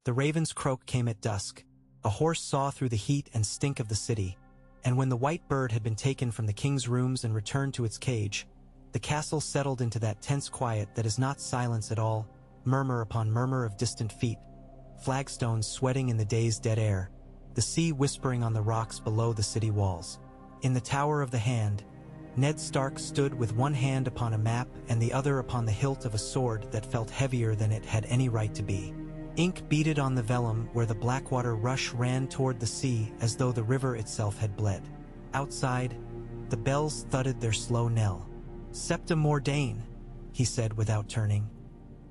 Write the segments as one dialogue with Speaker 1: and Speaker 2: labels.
Speaker 1: The raven's croak came at dusk. A horse saw through the heat and stink of the city, and when the white bird had been taken from the king's rooms and returned to its cage, the castle settled into that tense quiet that is not silence at all, murmur upon murmur of distant feet, flagstones sweating in the day's dead air, the sea whispering on the rocks below the city walls. In the Tower of the Hand, Ned Stark stood with one hand upon a map and the other upon the hilt of a sword that felt heavier than it had any right to be. Ink beaded on the vellum where the Blackwater rush ran toward the sea as though the river itself had bled. Outside, the bells thudded their slow knell. "Septa Mordain," he said without turning.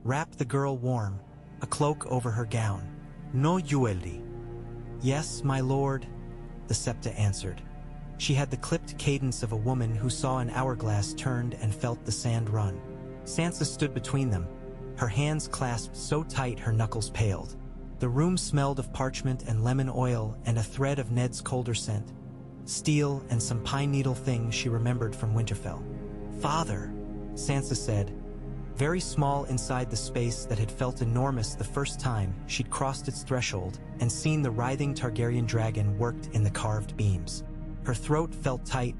Speaker 1: "Wrap the girl warm, a cloak over her gown." "No Yueldi." "Yes, my lord," the Septa answered. She had the clipped cadence of a woman who saw an hourglass turned and felt the sand run. Sansa stood between them, her hands clasped so tight her knuckles paled. The room smelled of parchment and lemon oil and a thread of Ned's colder scent, steel and some pine needle things she remembered from Winterfell. "Father," Sansa said, very small inside the space that had felt enormous the first time she'd crossed its threshold and seen the writhing Targaryen dragon worked in the carved beams. Her throat felt tight,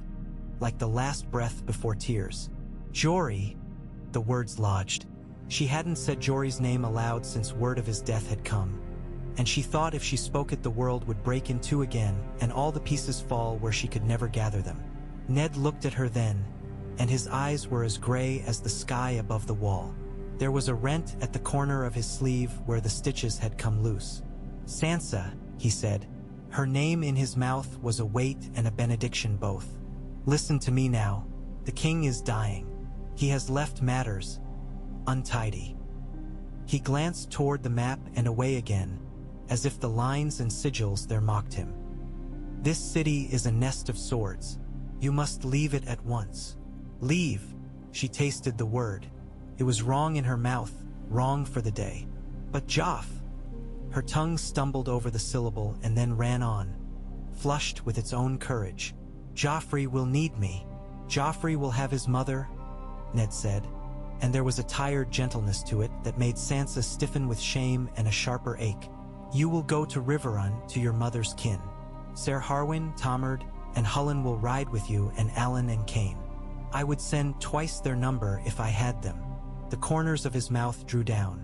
Speaker 1: like the last breath before tears. "Jory," the words lodged. She hadn't said Jory's name aloud since word of his death had come, and she thought if she spoke it the world would break in two again and all the pieces fall where she could never gather them. Ned looked at her then, and his eyes were as gray as the sky above the wall. There was a rent at the corner of his sleeve where the stitches had come loose. "Sansa," he said. Her name in his mouth was a weight and a benediction both. "Listen to me now. The king is dying. He has left matters untidy." He glanced toward the map and away again, as if the lines and sigils there mocked him. "This city is a nest of swords. You must leave it at once." "Leave." She tasted the word. It was wrong in her mouth, wrong for the day. "But Joff." Her tongue stumbled over the syllable and then ran on, flushed with its own courage. "Joffrey will need me. Joffrey will have his mother," Ned said, and there was a tired gentleness to it that made Sansa stiffen with shame and a sharper ache. "You will go to Riverrun to your mother's kin. Ser Harwyn, Tomard, and Hullen will ride with you, and Alan and Cain. I would send twice their number if I had them." The corners of his mouth drew down.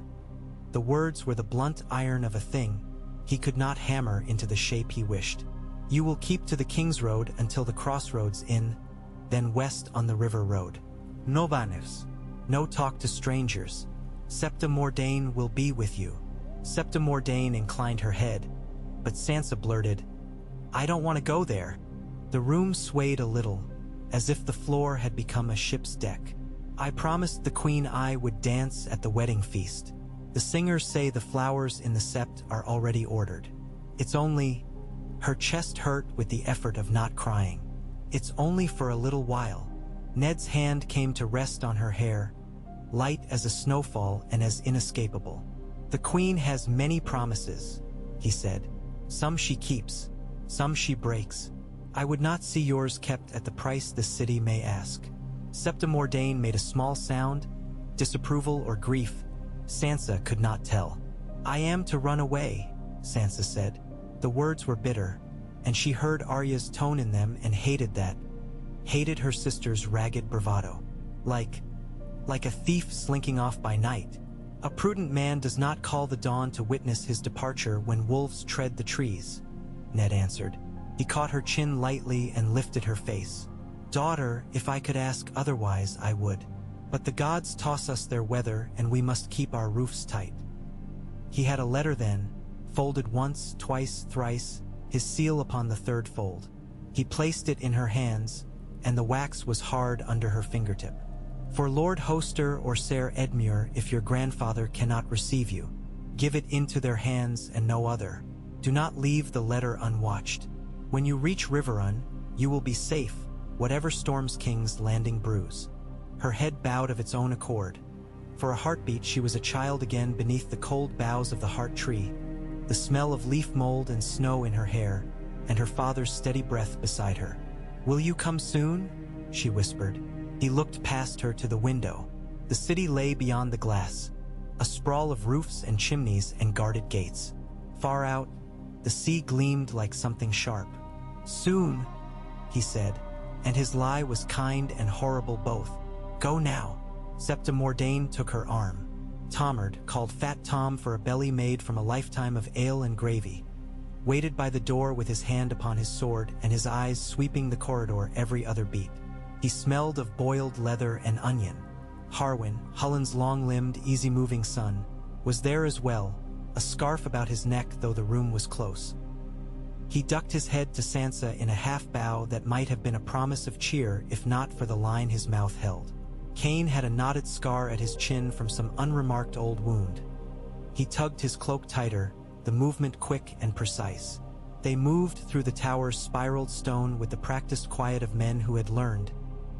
Speaker 1: The words were the blunt iron of a thing he could not hammer into the shape he wished. "You will keep to the King's Road until the crossroads in, then west on the River Road. No banners. No talk to strangers. Septa Mordain will be with you." Septa Mordain inclined her head, but Sansa blurted, "I don't want to go there." The room swayed a little, as if the floor had become a ship's deck. "I promised the Queen I would dance at the wedding feast. The singers say the flowers in the sept are already ordered. It's only—" Her chest hurt with the effort of not crying. "It's only for a little while." Ned's hand came to rest on her hair, light as a snowfall and as inescapable. "The Queen has many promises," he said. "Some she keeps, some she breaks. I would not see yours kept at the price this city may ask." Septa Mordain made a small sound, disapproval or grief. Sansa could not tell. "I am to run away," Sansa said. The words were bitter, and she heard Arya's tone in them and hated that. Hated her sister's ragged bravado. Like a thief slinking off by night. "A prudent man does not call the dawn to witness his departure when wolves tread the trees," Ned answered. He caught her chin lightly and lifted her face. "Daughter, if I could ask otherwise, I would. But the gods toss us their weather, and we must keep our roofs tight." He had a letter then, folded once, twice, thrice, his seal upon the third fold. He placed it in her hands, and the wax was hard under her fingertip. "For Lord Hoster or Ser Edmure, if your grandfather cannot receive you, give it into their hands and no other. Do not leave the letter unwatched. When you reach Riverrun, you will be safe, whatever Storm's King's landing brews." Her head bowed of its own accord. For a heartbeat she was a child again beneath the cold boughs of the heart tree, the smell of leaf mold and snow in her hair, and her father's steady breath beside her. "Will you come soon?" she whispered. He looked past her to the window. The city lay beyond the glass, a sprawl of roofs and chimneys and guarded gates. Far out, the sea gleamed like something sharp. "Soon," he said, and his lie was kind and horrible both. "Go now." Septa Mordain took her arm. Tomard, called Fat Tom for a belly made from a lifetime of ale and gravy, waited by the door with his hand upon his sword and his eyes sweeping the corridor every other beat. He smelled of boiled leather and onion. Harwin, Hullen's long-limbed, easy-moving son, was there as well, a scarf about his neck though the room was close. He ducked his head to Sansa in a half-bow that might have been a promise of cheer if not for the line his mouth held. Cain had a knotted scar at his chin from some unremarked old wound. He tugged his cloak tighter, the movement quick and precise. They moved through the tower's spiraled stone with the practiced quiet of men who had learned,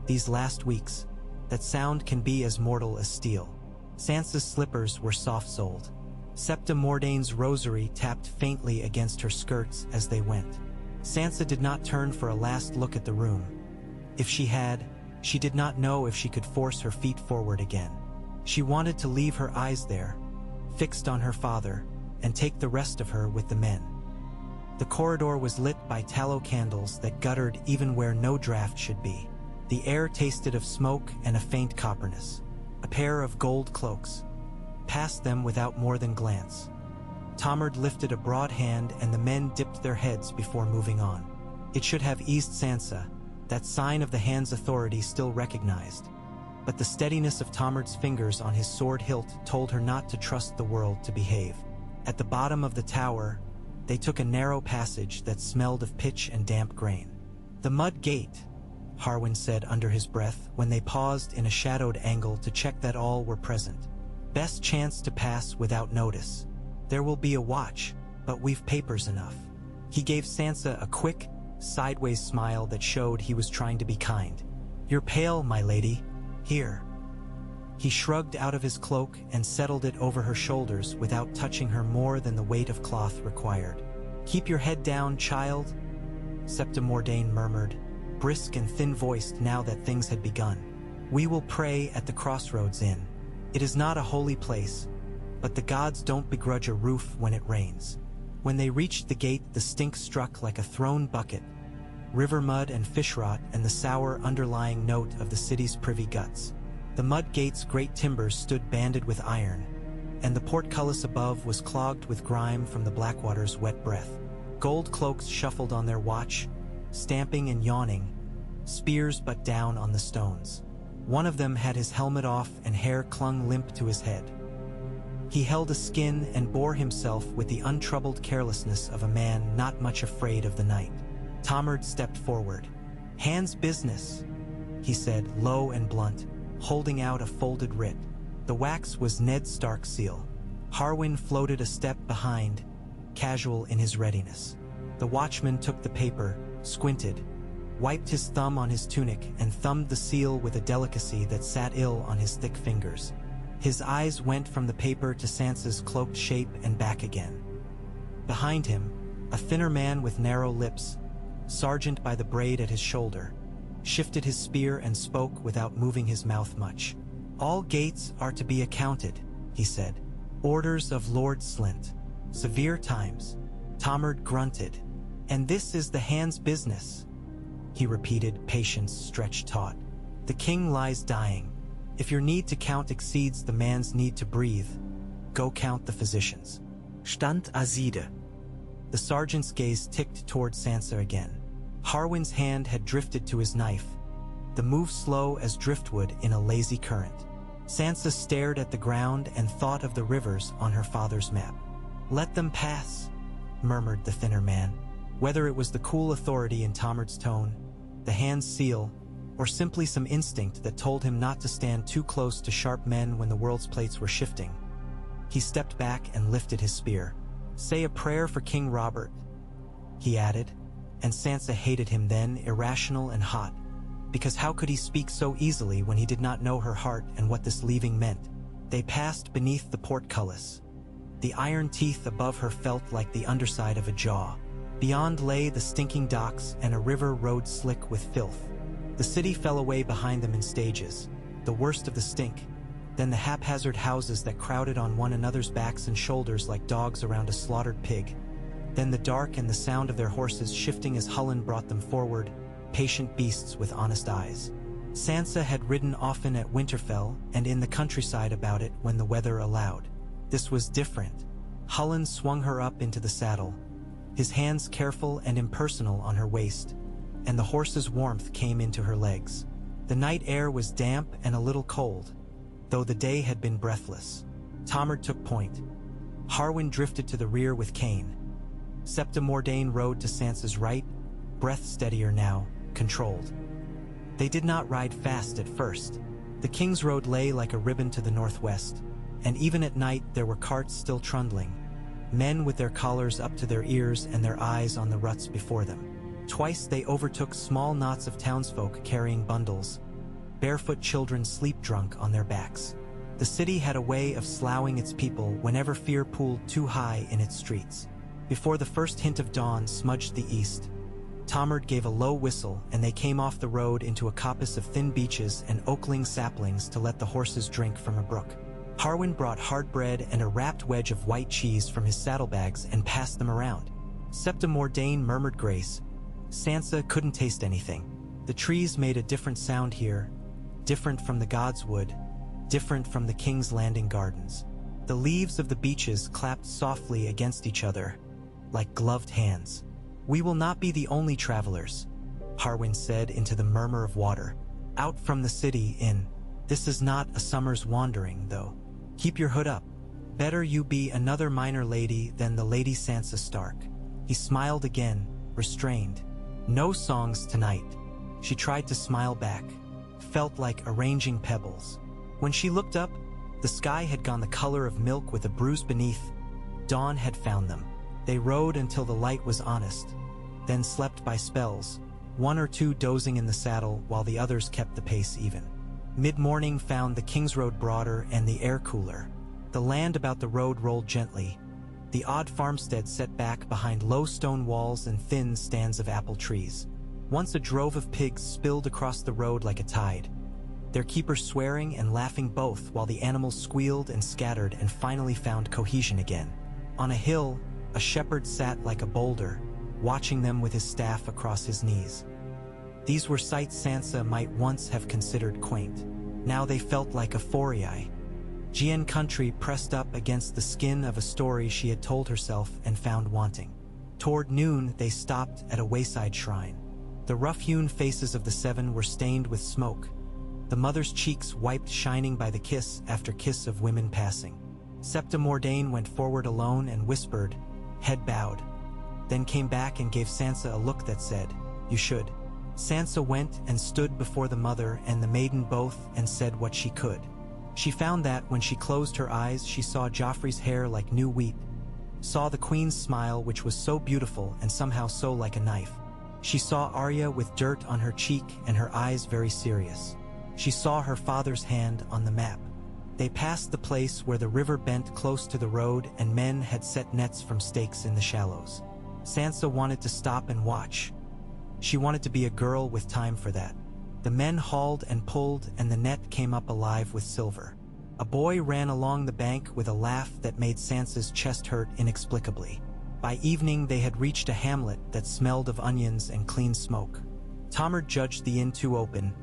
Speaker 1: these last weeks, that sound can be as mortal as steel. Sansa's slippers were soft-soled. Septa Mordain's rosary tapped faintly against her skirts as they went. Sansa did not turn for a last look at the room. If she had, she did not know if she could force her feet forward again. She wanted to leave her eyes there, fixed on her father, and take the rest of her with the men. The corridor was lit by tallow candles that guttered even where no draft should be. The air tasted of smoke and a faint copperness. A pair of gold cloaks. Past them without more than glance. Tomard lifted a broad hand and the men dipped their heads before moving on. It should have eased Sansa, that sign of the hand's authority still recognized. But the steadiness of Tomard's fingers on his sword hilt told her not to trust the world to behave. At the bottom of the tower, they took a narrow passage that smelled of pitch and damp grain. "The mud gate," Harwin said under his breath when they paused in a shadowed angle to check that all were present. "Best chance to pass without notice. There will be a watch, but we've papers enough." He gave Sansa a quick, sideways smile that showed he was trying to be kind. "You're pale, my lady. Here." He shrugged out of his cloak and settled it over her shoulders without touching her more than the weight of cloth required. "Keep your head down, child," Septa Mordain murmured, brisk and thin-voiced now that things had begun. "We will pray at the Crossroads Inn. It is not a holy place, but the gods don't begrudge a roof when it rains." When they reached the gate, the stink struck like a thrown bucket, river mud and fish rot and the sour underlying note of the city's privy guts. The mud gate's great timbers stood banded with iron, and the portcullis above was clogged with grime from the Blackwater's wet breath. Gold cloaks shuffled on their watch, stamping and yawning, spears butt down on the stones. One of them had his helmet off and hair clung limp to his head. He held a skin and bore himself with the untroubled carelessness of a man not much afraid of the night. Tomard stepped forward. "Hand's business," he said, low and blunt, holding out a folded writ. The wax was Ned Stark's seal. Harwin floated a step behind, casual in his readiness. The watchman took the paper, squinted, wiped his thumb on his tunic and thumbed the seal with a delicacy that sat ill on his thick fingers. His eyes went from the paper to Sansa's cloaked shape and back again. Behind him, a thinner man with narrow lips, sergeant by the braid at his shoulder, shifted his spear and spoke without moving his mouth much. "All gates are to be accounted," he said. "Orders of Lord Slint. Severe times." Tomard grunted. "And this is the hand's business," he repeated, patience stretched taut. "The king lies dying. If your need to count exceeds the man's need to breathe, go count the physicians." Stand Azide. The sergeant's gaze ticked toward Sansa again. Harwin's hand had drifted to his knife, the move slow as driftwood in a lazy current. Sansa stared at the ground and thought of the rivers on her father's map. "Let them pass," murmured the thinner man. Whether it was the cool authority in Tomard's tone, the hand's seal, or simply some instinct that told him not to stand too close to sharp men when the world's plates were shifting, he stepped back and lifted his spear. "Say a prayer for King Robert," he added, and Sansa hated him then, irrational and hot, because how could he speak so easily when he did not know her heart and what this leaving meant? They passed beneath the portcullis. The iron teeth above her felt like the underside of a jaw. Beyond lay the stinking docks and a river road slick with filth. The city fell away behind them in stages, the worst of the stink, then the haphazard houses that crowded on one another's backs and shoulders like dogs around a slaughtered pig. Then the dark and the sound of their horses shifting as Hullen brought them forward, patient beasts with honest eyes. Sansa had ridden often at Winterfell and in the countryside about it when the weather allowed. This was different. Hullen swung her up into the saddle, his hands careful and impersonal on her waist, and the horse's warmth came into her legs. The night air was damp and a little cold, though the day had been breathless. Tomard took point. Harwin drifted to the rear with Cain. Septa Mordane rode to Sansa's right, breath steadier now, controlled. They did not ride fast at first. The King's Road lay like a ribbon to the northwest, and even at night there were carts still trundling, men with their collars up to their ears and their eyes on the ruts before them. Twice they overtook small knots of townsfolk carrying bundles, barefoot children sleep-drunk on their backs. The city had a way of sloughing its people whenever fear pooled too high in its streets. Before the first hint of dawn smudged the east, Tomard gave a low whistle and they came off the road into a coppice of thin beeches and oakling saplings to let the horses drink from a brook. Harwin brought hard bread and a wrapped wedge of white cheese from his saddlebags and passed them around. Septa Mordane murmured grace. Sansa couldn't taste anything. The trees made a different sound here, different from the gods' wood, different from the King's Landing gardens. The leaves of the beeches clapped softly against each other, like gloved hands. "We will not be the only travelers," Harwin said into the murmur of water. "Out from the city in. This is not a summer's wandering, though. Keep your hood up. Better you be another minor lady than the Lady Sansa Stark." He smiled again, restrained. "No songs tonight." She tried to smile back, felt like arranging pebbles. When she looked up, the sky had gone the color of milk with a bruise beneath. Dawn had found them. They rode until the light was honest, then slept by spells, one or two dozing in the saddle while the others kept the pace even. Mid-morning found the King's Road broader and the air cooler. The land about the road rolled gently, the odd farmstead set back behind low stone walls and thin stands of apple trees. Once a drove of pigs spilled across the road like a tide, their keeper swearing and laughing both while the animals squealed and scattered and finally found cohesion again. On a hill, a shepherd sat like a boulder, watching them with his staff across his knees. These were sights Sansa might once have considered quaint. Now they felt like euphoria. Gien country pressed up against the skin of a story she had told herself and found wanting. Toward noon, they stopped at a wayside shrine. The rough-hewn faces of the seven were stained with smoke, the mother's cheeks wiped shining by the kiss after kiss of women passing. Septa Mordane went forward alone and whispered, head bowed, then came back and gave Sansa a look that said, "You should." Sansa went and stood before the mother and the maiden both and said what she could. She found that when she closed her eyes she saw Joffrey's hair like new wheat, saw the queen's smile which was so beautiful and somehow so like a knife. She saw Arya with dirt on her cheek and her eyes very serious. She saw her father's hand on the map. They passed the place where the river bent close to the road and men had set nets from stakes in the shallows. Sansa wanted to stop and watch. She wanted to be a girl with time for that. The men hauled and pulled and the net came up alive with silver. A boy ran along the bank with a laugh that made Sansa's chest hurt inexplicably. By evening they had reached a hamlet that smelled of onions and clean smoke. Tomard judged the inn too open,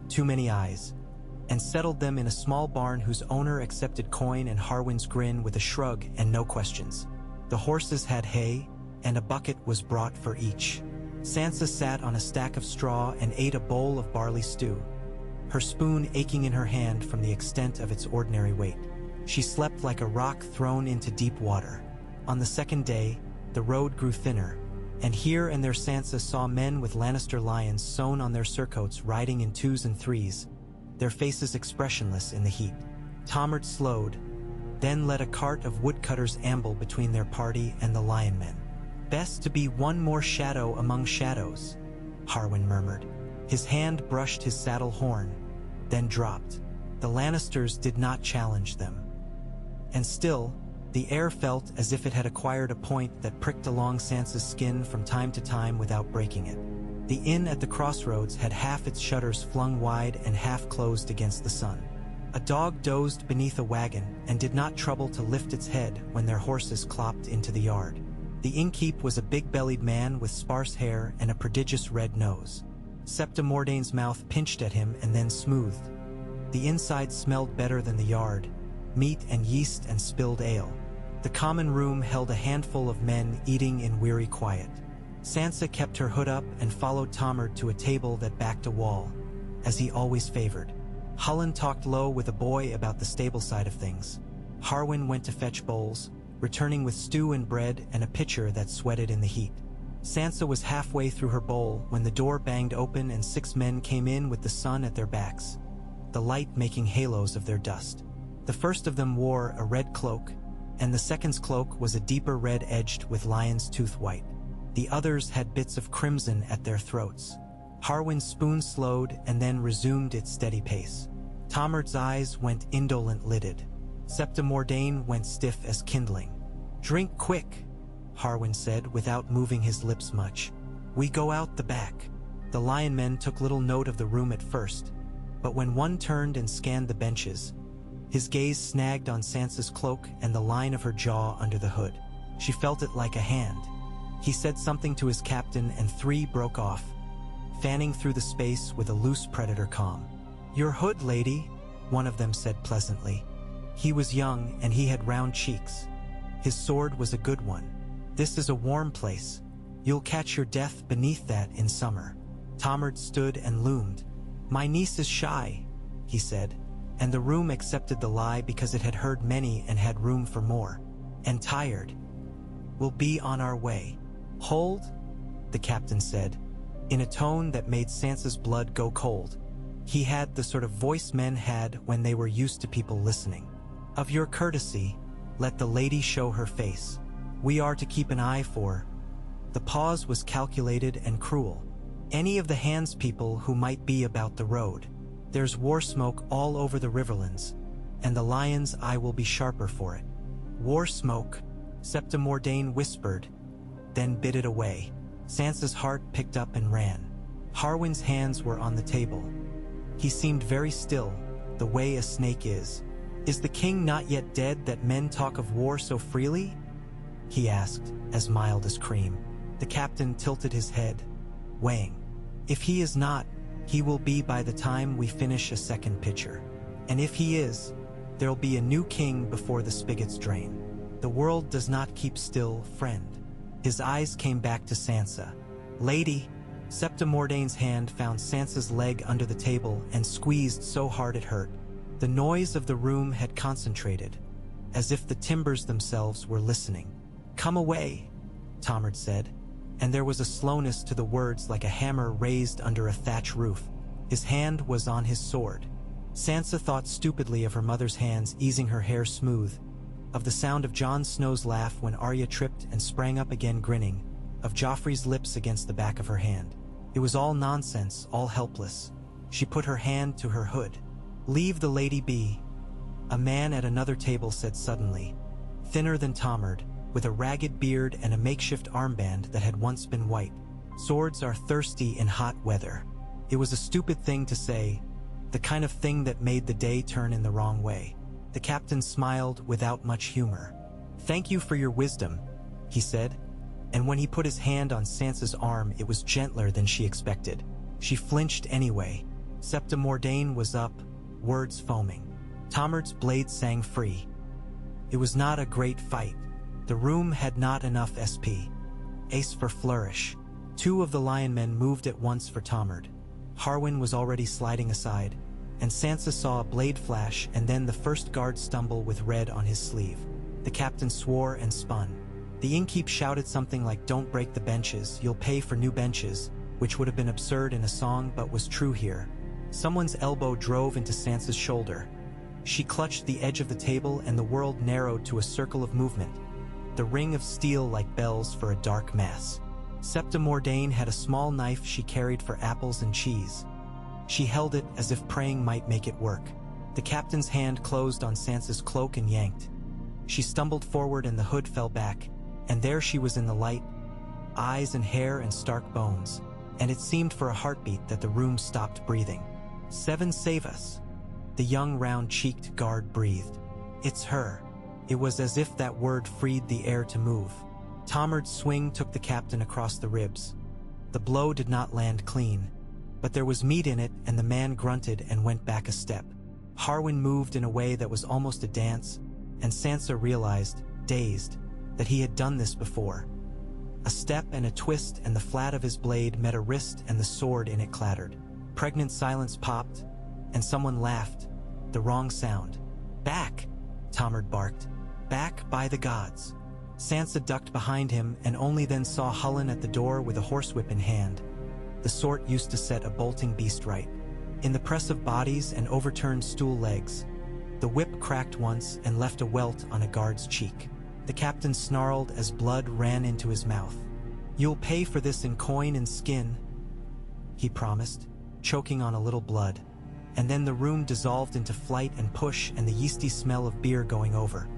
Speaker 1: too many eyes, and settled them in a small barn whose owner accepted coin and Harwin's grin with a shrug and no questions. The horses had hay, and a bucket was brought for each. Sansa sat on a stack of straw and ate a bowl of barley stew, her spoon aching in her hand from the extent of its ordinary weight. She slept like a rock thrown into deep water. On the second day, the road grew thinner, and here and there Sansa saw men with Lannister lions sewn on their surcoats riding in twos and threes, their faces expressionless in the heat. Tomard slowed, then let a cart of woodcutters amble between their party and the lion men. "Best to be one more shadow among shadows," Harwin murmured. His hand brushed his saddle horn, then dropped. The Lannisters did not challenge them. And still, the air felt as if it had acquired a point that pricked along Sansa's skin from time to time without breaking it. The inn at the crossroads had half its shutters flung wide and half closed against the sun. A dog dozed beneath a wagon and did not trouble to lift its head when their horses clopped into the yard. The innkeep was a big-bellied man with sparse hair and a prodigious red nose. Septa Mordane's mouth pinched at him and then smoothed. The inside smelled better than the yard, meat and yeast and spilled ale. The common room held a handful of men eating in weary quiet. Sansa kept her hood up and followed Tomard to a table that backed a wall, as he always favored. Hullen talked low with a boy about the stable side of things. Harwin went to fetch bowls, returning with stew and bread and a pitcher that sweated in the heat. Sansa was halfway through her bowl when the door banged open and 6 men came in with the sun at their backs, the light making halos of their dust. The first of them wore a red cloak, and the second's cloak was a deeper red edged with lion's tooth white. The others had bits of crimson at their throats. Harwin's spoon slowed and then resumed its steady pace. Tomard's eyes went indolent-lidded. Septa Mordane went stiff as kindling. "Drink quick," Harwin said without moving his lips much. "We go out the back." The lion men took little note of the room at first, but when one turned and scanned the benches, his gaze snagged on Sansa's cloak and the line of her jaw under the hood. She felt it like a hand. He said something to his captain and 3 broke off, fanning through the space with a loose predator calm. "Your hood, lady," one of them said pleasantly. He was young and he had round cheeks. His sword was a good one. "This is a warm place. You'll catch your death beneath that in summer." Tomard stood and loomed. "My niece is shy," he said, and the room accepted the lie because it had heard many and had room for more. "And tired. We'll be on our way." "Hold," the captain said, in a tone that made Sansa's blood go cold. He had the sort of voice men had when they were used to people listening. "Of your courtesy, let the lady show her face. We are to keep an eye for." The pause was calculated and cruel. "Any of the Hands people who might be about the road. There's war smoke all over the Riverlands, and the lion's eye will be sharper for it." "War smoke," Septa Mordane whispered, then bit it away. Sansa's heart picked up and ran. Harwin's hands were on the table. He seemed very still, the way a snake is. "Is the king not yet dead that men talk of war so freely?" he asked, as mild as cream. The captain tilted his head, weighing. "If he is not, he will be by the time we finish a second pitcher. And if he is, there'll be a new king before the spigots drain. The world does not keep still, friend." His eyes came back to Sansa. "Lady," Septa Mordane's hand found Sansa's leg under the table and squeezed so hard it hurt. The noise of the room had concentrated, as if the timbers themselves were listening. "Come away," Tomard said, and there was a slowness to the words like a hammer raised under a thatch roof. His hand was on his sword. Sansa thought stupidly of her mother's hands easing her hair smooth, of the sound of Jon Snow's laugh when Arya tripped and sprang up again grinning, of Joffrey's lips against the back of her hand. It was all nonsense, all helpless. She put her hand to her hood. "Leave the lady be," a man at another table said suddenly, thinner than Tomard, with a ragged beard and a makeshift armband that had once been white. "Swords are thirsty in hot weather." It was a stupid thing to say, the kind of thing that made the day turn in the wrong way. The captain smiled without much humor. "Thank you for your wisdom," he said, and when he put his hand on Sansa's arm it was gentler than she expected. She flinched anyway. Septa Mordane was up, words foaming. Tomard's blade sang free. It was not a great fight. The room had not enough SP. Ace for flourish. 2 of the lion men moved at once for Tomard. Harwin was already sliding aside, and Sansa saw a blade flash and then the first guard stumble with red on his sleeve. The captain swore and spun. The innkeep shouted something like, "Don't break the benches, you'll pay for new benches," which would have been absurd in a song but was true here. Someone's elbow drove into Sansa's shoulder. She clutched the edge of the table and the world narrowed to a circle of movement, the ring of steel like bells for a dark mass. Septa Mordane had a small knife she carried for apples and cheese. She held it as if praying might make it work. The captain's hand closed on Sansa's cloak and yanked. She stumbled forward and the hood fell back, and there she was in the light, eyes and hair and stark bones, and it seemed for a heartbeat that the room stopped breathing. "Seven save us," The young round-cheeked guard breathed. "It's her." It was as if that word freed the air to move. Tomard's swing took the captain across the ribs. The blow did not land clean, but there was meat in it, and the man grunted and went back a step. Harwin moved in a way that was almost a dance, and Sansa realized, dazed, that he had done this before. A step and a twist, and the flat of his blade met a wrist, and the sword in it clattered. Pregnant silence popped, and someone laughed. The wrong sound. "Back!" Tomard barked. "Back by the gods!" Sansa ducked behind him and only then saw Hullen at the door with a horsewhip in hand, the sort used to set a bolting beast right. In the press of bodies and overturned stool legs, the whip cracked once and left a welt on a guard's cheek. The captain snarled as blood ran into his mouth. "You'll pay for this in coin and skin," he promised, choking on a little blood. And then the room dissolved into flight and push and the yeasty smell of beer going over.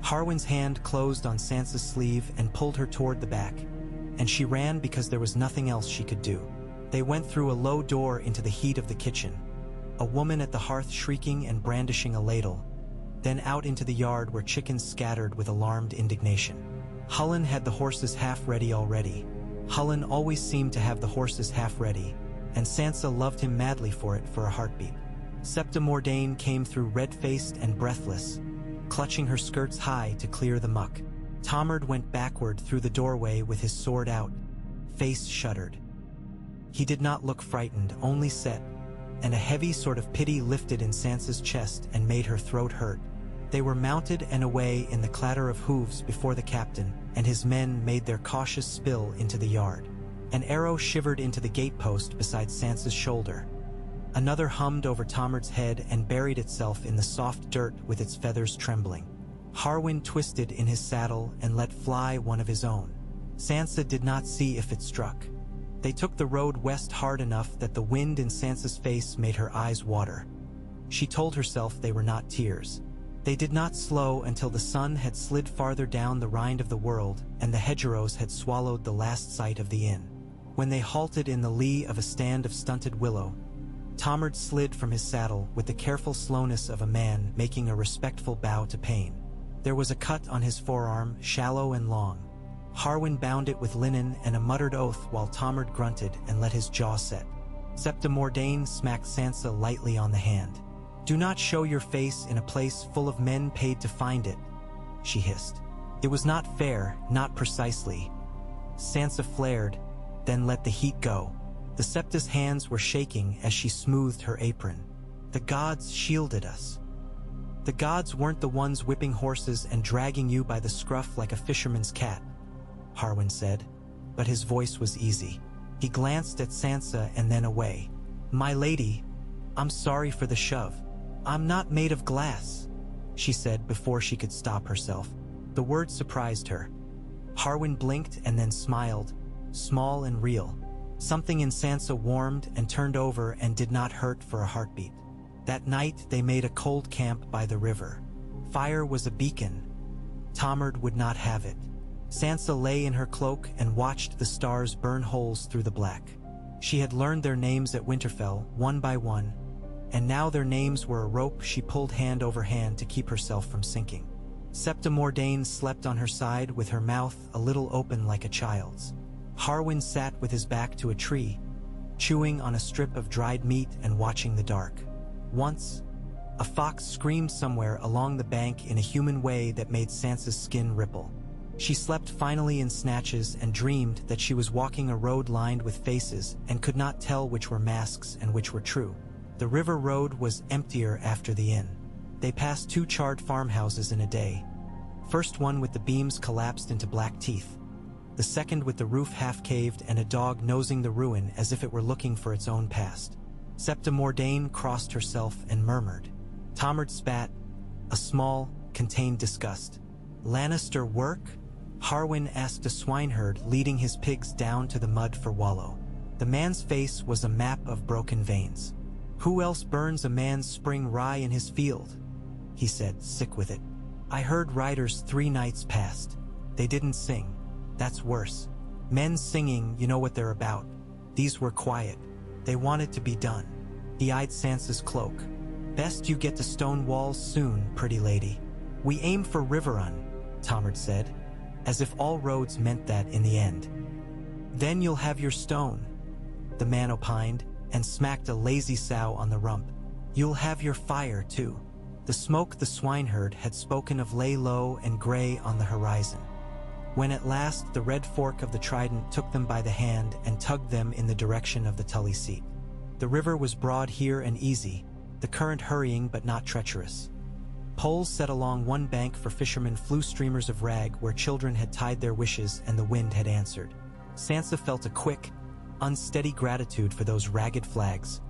Speaker 1: Harwin's hand closed on Sansa's sleeve and pulled her toward the back, and she ran because there was nothing else she could do. They went through a low door into the heat of the kitchen, a woman at the hearth shrieking and brandishing a ladle, then out into the yard where chickens scattered with alarmed indignation. Hullen had the horses half ready already. Hullen always seemed to have the horses half ready, and Sansa loved him madly for it for a heartbeat. Septa Mordain came through red-faced and breathless, clutching her skirts high to clear the muck. Tomard went backward through the doorway with his sword out, face shuddered. He did not look frightened, only set, and a heavy sort of pity lifted in Sansa's chest and made her throat hurt. They were mounted and away in the clatter of hooves before the captain, and his men made their cautious spill into the yard. An arrow shivered into the gatepost beside Sansa's shoulder. Another hummed over Tomard's head and buried itself in the soft dirt with its feathers trembling. Harwin twisted in his saddle and let fly one of his own. Sansa did not see if it struck. They took the road west hard enough that the wind in Sansa's face made her eyes water. She told herself they were not tears. They did not slow until the sun had slid farther down the rind of the world and the hedgerows had swallowed the last sight of the inn. When they halted in the lee of a stand of stunted willow, Tomard slid from his saddle with the careful slowness of a man making a respectful bow to pain. There was a cut on his forearm, shallow and long. Harwin bound it with linen and a muttered oath while Tomard grunted and let his jaw set. Septa Mordain smacked Sansa lightly on the hand. "Do not show your face in a place full of men paid to find it," she hissed. It was not fair, not precisely. Sansa flared, then let the heat go. The Septa's hands were shaking as she smoothed her apron. "The gods shielded us." "The gods weren't the ones whipping horses and dragging you by the scruff like a fisherman's cat," Harwin said, but his voice was easy. He glanced at Sansa and then away. "My lady, I'm sorry for the shove. I'm not made of glass," she said before she could stop herself. The word surprised her. Harwin blinked and then smiled, small and real. Something in Sansa warmed and turned over and did not hurt for a heartbeat. That night they made a cold camp by the river. Fire was a beacon. Tomard would not have it. Sansa lay in her cloak and watched the stars burn holes through the black. She had learned their names at Winterfell, one by one, and now their names were a rope she pulled hand over hand to keep herself from sinking. Septa Mordain slept on her side with her mouth a little open like a child's. Harwin sat with his back to a tree, chewing on a strip of dried meat and watching the dark. Once, a fox screamed somewhere along the bank in a human way that made Sansa's skin ripple. She slept finally in snatches and dreamed that she was walking a road lined with faces and could not tell which were masks and which were true. The river road was emptier after the inn. They passed 2 charred farmhouses in a day. First one with the beams collapsed into black teeth. The second with the roof half-caved and a dog nosing the ruin as if it were looking for its own past. Septa Mordain crossed herself and murmured. Tomard spat, a small, contained disgust. "Lannister work?" Harwin asked a swineherd leading his pigs down to the mud for wallow. The man's face was a map of broken veins. "Who else burns a man's spring rye in his field?" he said, sick with it. "I heard riders 3 nights past. They didn't sing. That's worse. Men singing, you know what they're about. These were quiet. They wanted to be done." He eyed Sansa's cloak. Best you get to stone walls soon, pretty lady. We aim for Riverrun, Tomard said, as if all roads meant that in the end. Then you'll have your stone, the man opined, and smacked a lazy sow on the rump. You'll have your fire, too. The smoke the swineherd had spoken of lay low and gray on the horizon. When at last the red fork of the trident took them by the hand and tugged them in the direction of the Tully seat. The river was broad here and easy, the current hurrying but not treacherous. Poles set along one bank for fishermen flew streamers of rag where children had tied their wishes and the wind had answered. Sansa felt a quick, unsteady gratitude for those ragged flags.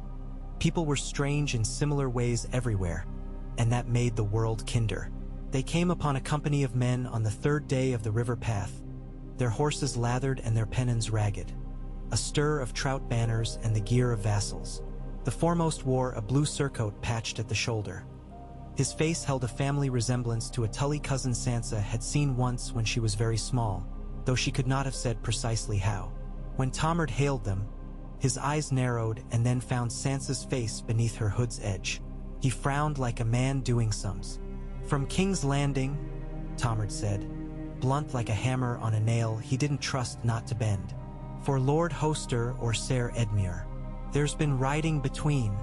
Speaker 1: People were strange in similar ways everywhere, and that made the world kinder. They came upon a company of men on the third day of the river path, their horses lathered and their pennons ragged. A stir of trout banners and the gear of vassals. The foremost wore a blue surcoat patched at the shoulder. His face held a family resemblance to a Tully cousin Sansa had seen once when she was very small, though she could not have said precisely how. When Tomard hailed them, his eyes narrowed and then found Sansa's face beneath her hood's edge. He frowned like a man doing sums. From King's Landing, Tomard said, blunt like a hammer on a nail he didn't trust not to bend. For Lord Hoster or Ser Edmure. There's been riding between,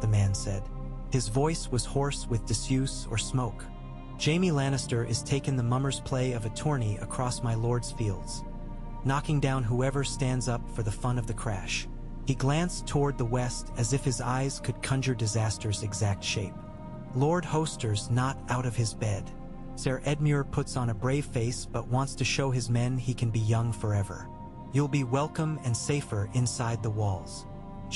Speaker 1: the man said. His voice was hoarse with disuse or smoke. Jaime Lannister is taking the mummer's play of a tourney across my lord's fields, knocking down whoever stands up for the fun of the crash. He glanced toward the west as if his eyes could conjure disaster's exact shape. Lord Hoster's not out of his bed. Ser Edmure puts on a brave face but wants to show his men he can be young forever. You'll be welcome and safer inside the walls.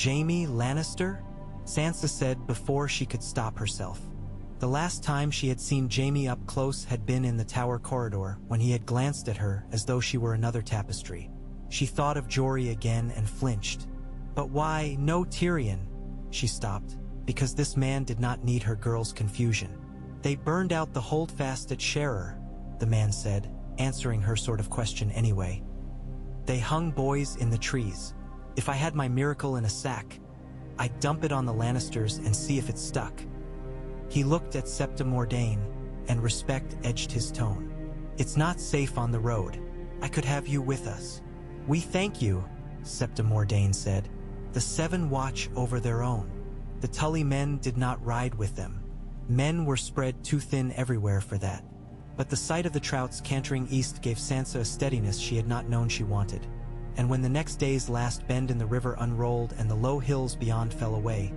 Speaker 1: Jaime Lannister? Sansa said before she could stop herself. The last time she had seen Jaime up close had been in the tower corridor when he had glanced at her as though she were another tapestry. She thought of Jory again and flinched. But why, no Tyrion? She stopped, because this man did not need her girl's confusion. They burned out the holdfast at Sharer, the man said, answering her sort of question anyway. They hung boys in the trees. If I had my miracle in a sack, I'd dump it on the Lannisters and see if it stuck. He looked at Septa Mordain, and respect edged his tone. It's not safe on the road. I could have you with us. We thank you, Septa Mordain said. The Seven watch over their own. The Tully men did not ride with them. Men were spread too thin everywhere for that. But the sight of the trouts cantering east gave Sansa a steadiness she had not known she wanted. And when the next day's last bend in the river unrolled and the low hills beyond fell away,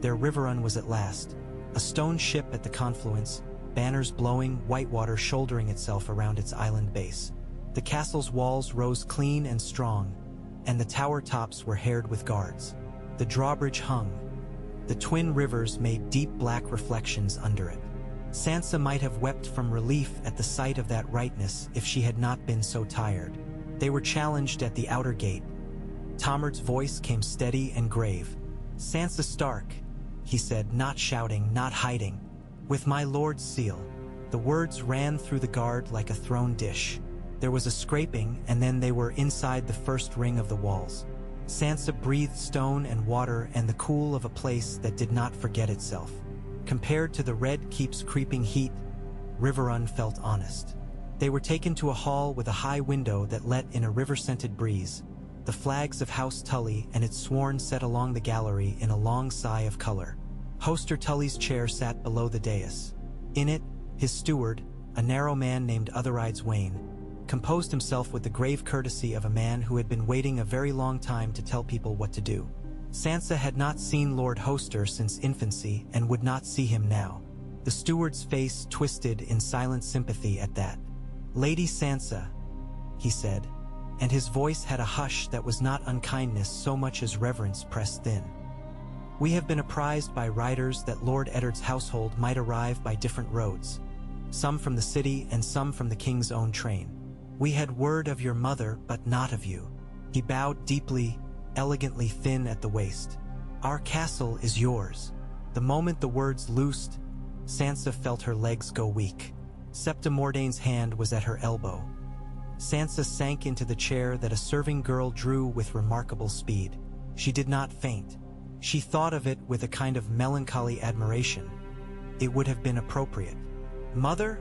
Speaker 1: their Riverrun was at last. A stone ship at the confluence, banners blowing, Whitewater shouldering itself around its island base. The castle's walls rose clean and strong, and the tower tops were haired with guards. The drawbridge hung. The twin rivers made deep black reflections under it. Sansa might have wept from relief at the sight of that rightness if she had not been so tired. They were challenged at the outer gate. Tomard's voice came steady and grave. Sansa Stark, he said, not shouting, not hiding. With my lord's seal. The words ran through the guard like a thrown dish. There was a scraping, and then they were inside the first ring of the walls. Sansa breathed stone and water and the cool of a place that did not forget itself. Compared to the Red Keep's creeping heat, Riverrun felt honest. They were taken to a hall with a high window that let in a river-scented breeze, the flags of House Tully and its sworn set along the gallery in a long sigh of color. Hoster Tully's chair sat below the dais. In it, his steward, a narrow man named Otherides Wayne, composed himself with the grave courtesy of a man who had been waiting a very long time to tell people what to do. Sansa had not seen Lord Hoster since infancy and would not see him now. The steward's face twisted in silent sympathy at that. Lady Sansa, he said, and his voice had a hush that was not unkindness so much as reverence pressed thin. We have been apprised by riders that Lord Eddard's household might arrive by different roads, some from the city and some from the king's own train. We had word of your mother, but not of you. He bowed deeply, elegantly thin at the waist. Our castle is yours. The moment the words loosed, Sansa felt her legs go weak. Septa Mordain's hand was at her elbow. Sansa sank into the chair that a serving girl drew with remarkable speed. She did not faint. She thought of it with a kind of melancholy admiration. It would have been appropriate. "Mother?"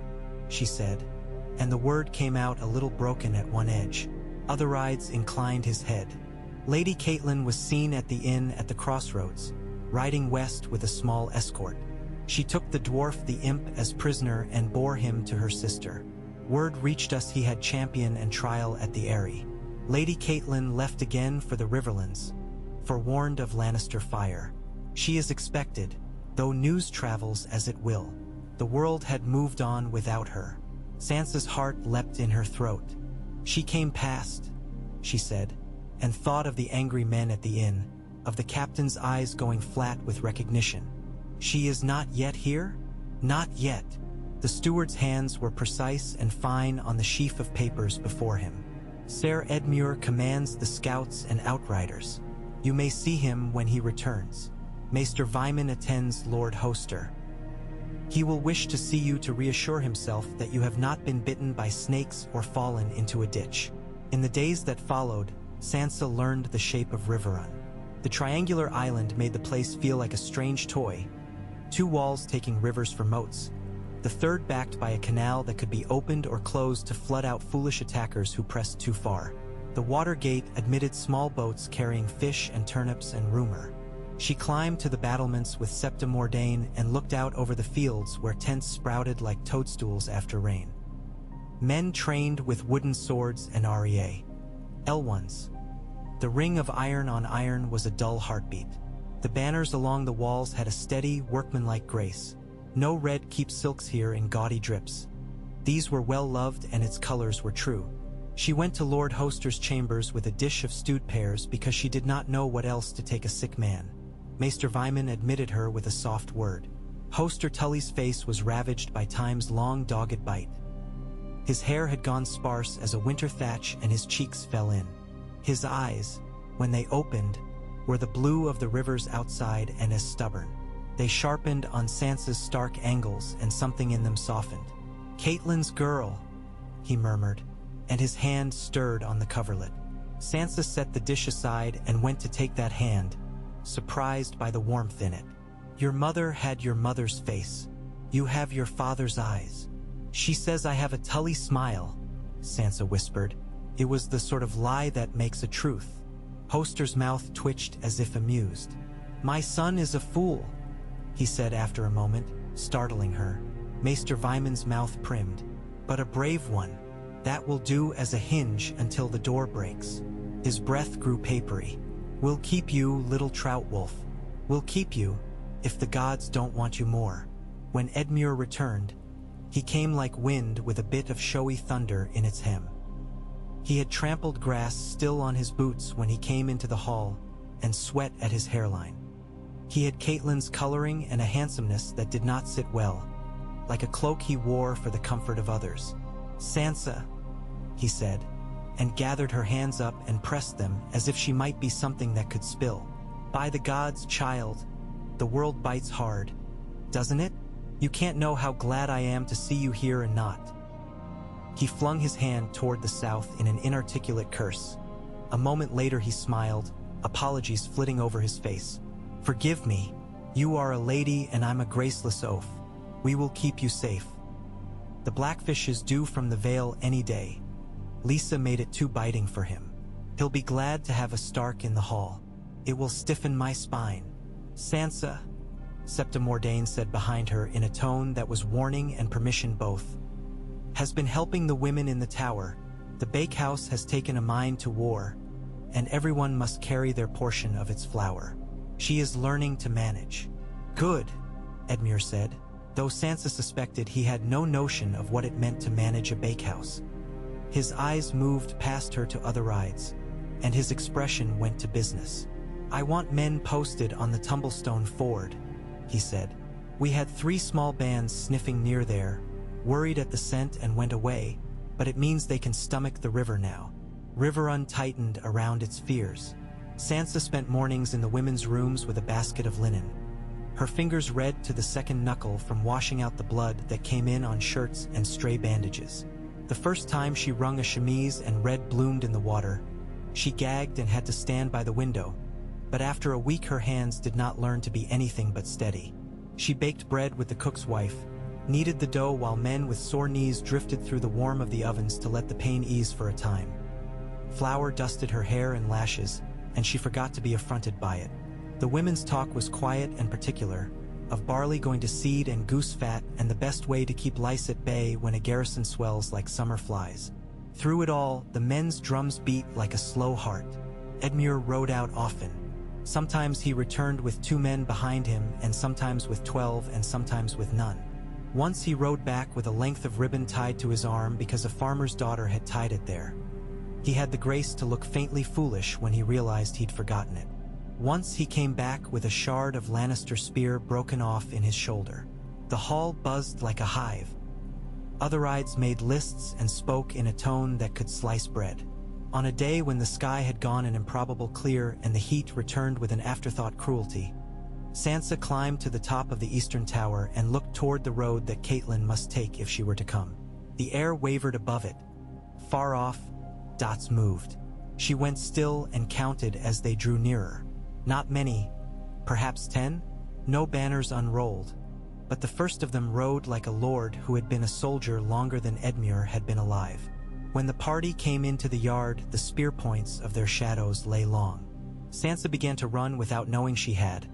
Speaker 1: she said, and the word came out a little broken at one edge. Otherwise inclined his head. Lady Caitlin was seen at the inn at the crossroads, riding west with a small escort. She took the dwarf the imp as prisoner and bore him to her sister. Word reached us he had champion and trial at the Eyrie. Lady Caitlin left again for the Riverlands, forewarned of Lannister fire. She is expected, though news travels as it will. The world had moved on without her. Sansa's heart leapt in her throat. She came past, she said, and thought of the angry men at the inn, of the captain's eyes going flat with recognition. She is not yet here? Not yet. The steward's hands were precise and fine on the sheaf of papers before him. Ser Edmure commands the scouts and outriders. You may see him when he returns. Maester Vyman attends Lord Hoster. He will wish to see you to reassure himself that you have not been bitten by snakes or fallen into a ditch. In the days that followed, Sansa learned the shape of Riverrun. The triangular island made the place feel like a strange toy, 2 walls taking rivers for moats, the third backed by a canal that could be opened or closed to flood out foolish attackers who pressed too far. The water gate admitted small boats carrying fish and turnips and rumor. She climbed to the battlements with Septa Mordain and looked out over the fields where tents sprouted like toadstools after rain. Men trained with wooden swords and REA. L1s. The ring of iron on iron was a dull heartbeat. The banners along the walls had a steady, workmanlike grace. No red keep silks here in gaudy drips. These were well loved and its colors were true. She went to Lord Hoster's chambers with a dish of stewed pears because she did not know what else to take a sick man. Maester Vyman admitted her with a soft word. Hoster Tully's face was ravaged by time's long dogged bite. His hair had gone sparse as a winter thatch and his cheeks fell in. His eyes, when they opened, were the blue of the rivers outside and as stubborn. They sharpened on Sansa's stark angles and something in them softened. "Caitlyn's girl," he murmured, and his hand stirred on the coverlet. Sansa set the dish aside and went to take that hand, surprised by the warmth in it. "Your mother had your mother's face. You have your father's eyes. She says I have a Tully smile," Sansa whispered. It was the sort of lie that makes a truth. Hoster's mouth twitched as if amused. "My son is a fool," he said after a moment, startling her. Maester Vyman's mouth primed. "But a brave one. That will do as a hinge until the door breaks." His breath grew papery. "We'll keep you, little trout wolf. We'll keep you, if the gods don't want you more." When Edmure returned, he came like wind with a bit of showy thunder in its hem. He had trampled grass still on his boots when he came into the hall, and sweat at his hairline. He had Caitlyn's coloring and a handsomeness that did not sit well, like a cloak he wore for the comfort of others. "Sansa," he said, and gathered her hands up and pressed them as if she might be something that could spill. "By the gods, child, the world bites hard, doesn't it? You can't know how glad I am to see you here and not." He flung his hand toward the south in an inarticulate curse. A moment later he smiled, apologies flitting over his face. "Forgive me. You are a lady and I'm a graceless oaf. We will keep you safe. The blackfish is due from the Vale any day." Lisa made it too biting for him. "He'll be glad to have a Stark in the hall. It will stiffen my spine." "Sansa," Septa Mordain said behind her in a tone that was warning and permission both, "has been helping the women in the tower. The bakehouse has taken a mind to war, and everyone must carry their portion of its flour. She is learning to manage." "Good," Edmure said, though Sansa suspected he had no notion of what it meant to manage a bakehouse. His eyes moved past her to other rides, and his expression went to business. "I want men posted on the Tumblestone Ford," he said. "We had 3 small bands sniffing near there, worried at the scent and went away, but it means they can stomach the river now." Riverrun tightened around its fears. Sansa spent mornings in the women's rooms with a basket of linen. Her fingers red to the second knuckle from washing out the blood that came in on shirts and stray bandages. The first time she wrung a chemise and red bloomed in the water, she gagged and had to stand by the window, But after a week her hands did not learn to be anything but steady. She baked bread with the cook's wife, kneaded the dough while men with sore knees drifted through the warmth of the ovens to let the pain ease for a time. Flour dusted her hair and lashes, and she forgot to be affronted by it. The women's talk was quiet and particular, of barley going to seed and goose fat and the best way to keep lice at bay when a garrison swells like summer flies. Through it all, the men's drums beat like a slow heart. Edmure rode out often. Sometimes he returned with 2 men behind him, and sometimes with 12, and sometimes with none. Once he rode back with a length of ribbon tied to his arm because a farmer's daughter had tied it there. He had the grace to look faintly foolish when he realized he'd forgotten it. Once he came back with a shard of Lannister spear broken off in his shoulder. The hall buzzed like a hive. Other eyes made lists and spoke in a tone that could slice bread. On a day when the sky had gone an improbable clear and the heat returned with an afterthought cruelty, Sansa climbed to the top of the eastern tower and looked toward the road that Catelyn must take if she were to come. The air wavered above it. Far off, dots moved. She went still and counted as they drew nearer. Not many, perhaps 10, no banners unrolled, but the first of them rode like a lord who had been a soldier longer than Edmure had been alive. When the party came into the yard, the spear points of their shadows lay long. Sansa began to run without knowing she had,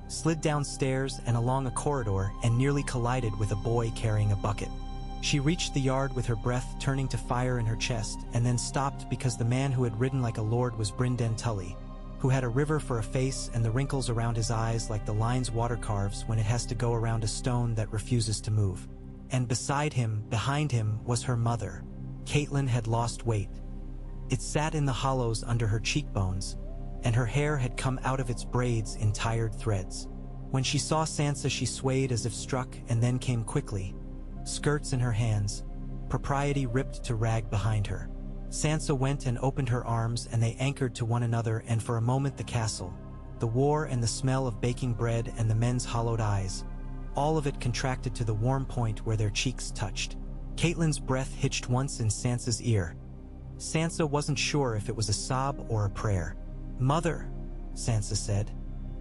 Speaker 1: slid downstairs and along a corridor and nearly collided with a boy carrying a bucket. She reached the yard with her breath turning to fire in her chest and then stopped because the man who had ridden like a lord was Brynden Tully, who had a river for a face and the wrinkles around his eyes like the lines water carves when it has to go around a stone that refuses to move. And beside him, behind him, was her mother. Catelyn had lost weight. It sat in the hollows under her cheekbones, and her hair had come out of its braids in tired threads. When she saw Sansa, she swayed as if struck and then came quickly, skirts in her hands, propriety ripped to rag behind her. Sansa went and opened her arms, and they anchored to one another, and for a moment the castle, the war and the smell of baking bread and the men's hollowed eyes, all of it contracted to the warm point where their cheeks touched. Catelyn's breath hitched once in Sansa's ear. Sansa wasn't sure if it was a sob or a prayer. "Mother," Sansa said,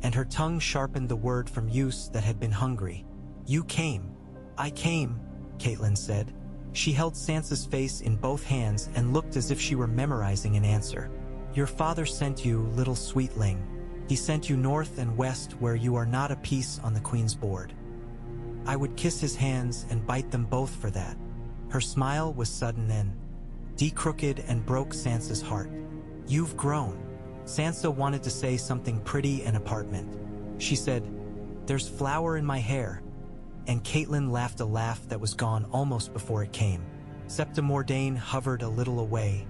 Speaker 1: and her tongue sharpened the word from use that had been hungry. "You came." "I came," Catelyn said. She held Sansa's face in both hands and looked as if she were memorizing an answer. "Your father sent you, little sweetling. He sent you north and west where you are not a piece on the Queen's board. I would kiss his hands and bite them both for that." Her smile was sudden and crooked and broke Sansa's heart. "You've grown." Sansa wanted to say something pretty and apartment. She said, "There's flour in my hair." And Catelyn laughed a laugh that was gone almost before it came. Septa Mordane hovered a little away,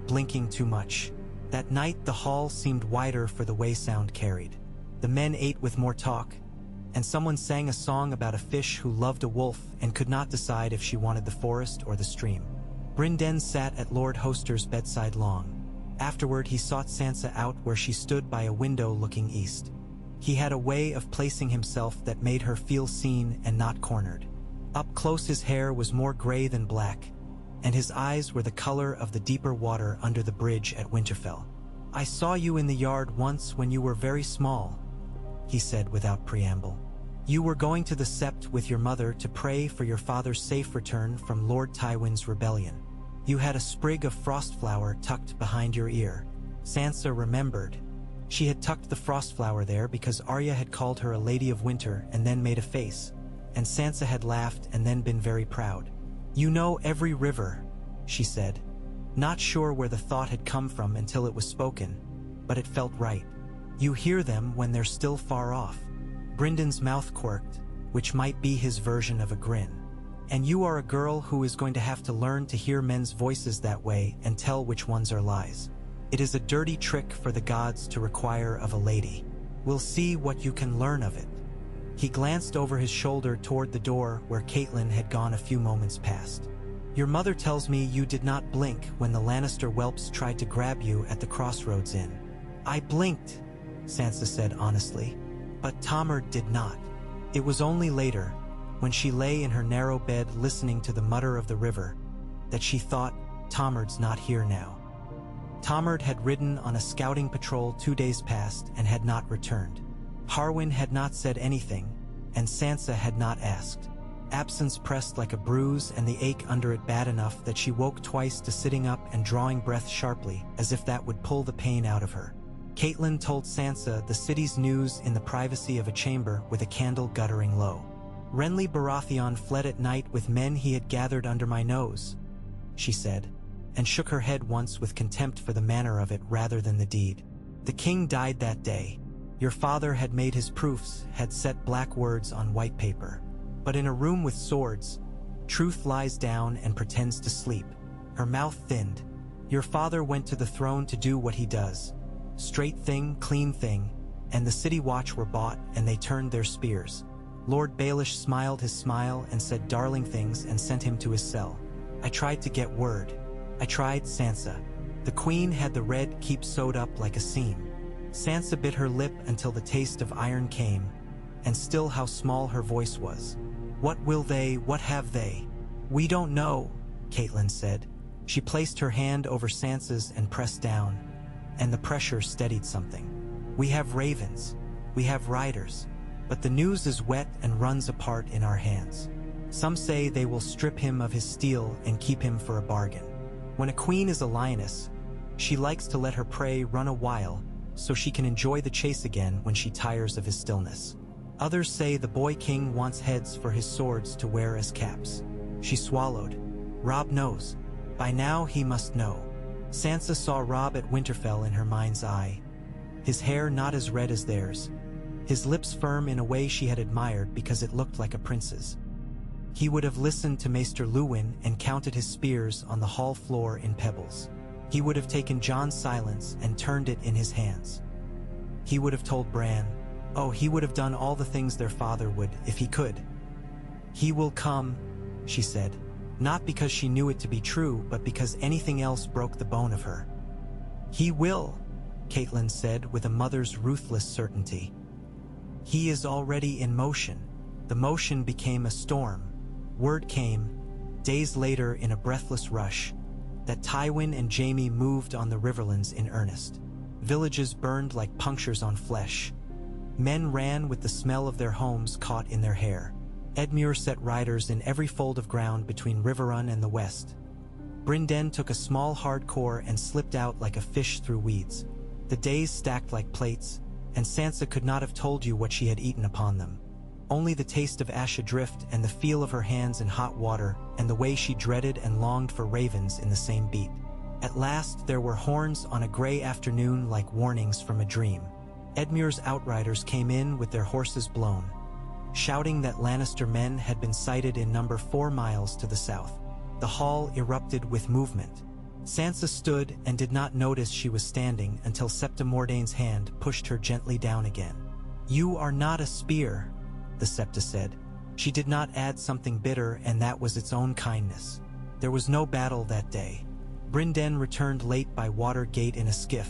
Speaker 1: blinking too much. That night the hall seemed wider for the way sound carried. The men ate with more talk, and someone sang a song about a fish who loved a wolf and could not decide if she wanted the forest or the stream. Brynden sat at Lord Hoster's bedside long. Afterward he sought Sansa out where she stood by a window looking east. He had a way of placing himself that made her feel seen and not cornered. Up close his hair was more gray than black, and his eyes were the color of the deeper water under the bridge at Winterfell. "I saw you in the yard once when you were very small," he said without preamble. "You were going to the Sept with your mother to pray for your father's safe return from Lord Tywin's rebellion. You had a sprig of frostflower tucked behind your ear." Sansa remembered. She had tucked the frostflower there because Arya had called her a Lady of Winter and then made a face, and Sansa had laughed and then been very proud. "You know every river," she said. Not sure where the thought had come from until it was spoken, but it felt right. "You hear them when they're still far off." Brynden's mouth quirked, which might be his version of a grin. "And you are a girl who is going to have to learn to hear men's voices that way and tell which ones are lies. It is a dirty trick for the gods to require of a lady. We'll see what you can learn of it." He glanced over his shoulder toward the door where Catelyn had gone a few moments past. "Your mother tells me you did not blink when the Lannister whelps tried to grab you at the crossroads inn." "I blinked," Sansa said honestly, "but Tommen did not." It was only later, when she lay in her narrow bed listening to the mutter of the river, that she thought, "Tommen's not here now." comrade had ridden on a scouting patrol 2 days past and had not returned. Harwin had not said anything, and Sansa had not asked. Absence pressed like a bruise and the ache under it bad enough that she woke twice to sitting up and drawing breath sharply, as if that would pull the pain out of her. Catelyn told Sansa the city's news in the privacy of a chamber with a candle guttering low. Renly Baratheon fled at night with men he had gathered under my nose, she said, and shook her head once with contempt for the manner of it rather than the deed. The king died that day. Your father had made his proofs, had set black words on white paper. But in a room with swords, truth lies down and pretends to sleep. Her mouth thinned. Your father went to the throne to do what he does. Straight thing, clean thing, and the city watch were bought and they turned their spears. Lord Baelish smiled his smile and said darling things and sent him to his cell. I tried to get word. I tried, Sansa. The queen had the red keep sewed up like a seam. Sansa bit her lip until the taste of iron came, and still how small her voice was. What will they, what have they? We don't know, Catelyn said. She placed her hand over Sansa's and pressed down, and the pressure steadied something. We have ravens, we have riders, but the news is wet and runs apart in our hands. Some say they will strip him of his steel and keep him for a bargain. When a queen is a lioness, she likes to let her prey run a while so she can enjoy the chase again when she tires of his stillness. Others say the boy king wants heads for his swords to wear as caps. She swallowed. Robb knows. By now he must know. Sansa saw Robb at Winterfell in her mind's eye. His hair not as red as theirs. His lips firm in a way she had admired because it looked like a prince's. He would have listened to Maester Luwin and counted his spears on the hall floor in pebbles. He would have taken Jon's silence and turned it in his hands. He would have told Bran, oh, he would have done all the things their father would, if he could. He will come, she said, not because she knew it to be true, but because anything else broke the bone of her. He will, Catelyn said with a mother's ruthless certainty. He is already in motion. The motion became a storm. Word came, days later in a breathless rush, that Tywin and Jaime moved on the Riverlands in earnest. Villages burned like punctures on flesh. Men ran with the smell of their homes caught in their hair. Edmure set riders in every fold of ground between Riverrun and the west. Brynden took a small hardcore and slipped out like a fish through weeds. The days stacked like plates, and Sansa could not have told you what she had eaten upon them. Only the taste of ash adrift and the feel of her hands in hot water and the way she dreaded and longed for ravens in the same beat. At last there were horns on a gray afternoon like warnings from a dream. Edmure's outriders came in with their horses blown, shouting that Lannister men had been sighted in number 4 miles to the south. The hall erupted with movement. Sansa stood and did not notice she was standing until Septa Mordane's hand pushed her gently down again. You are not a spear, the Septa said. She did not add something bitter, and that was its own kindness. There was no battle that day. Brynden returned late by Water Gate in a skiff,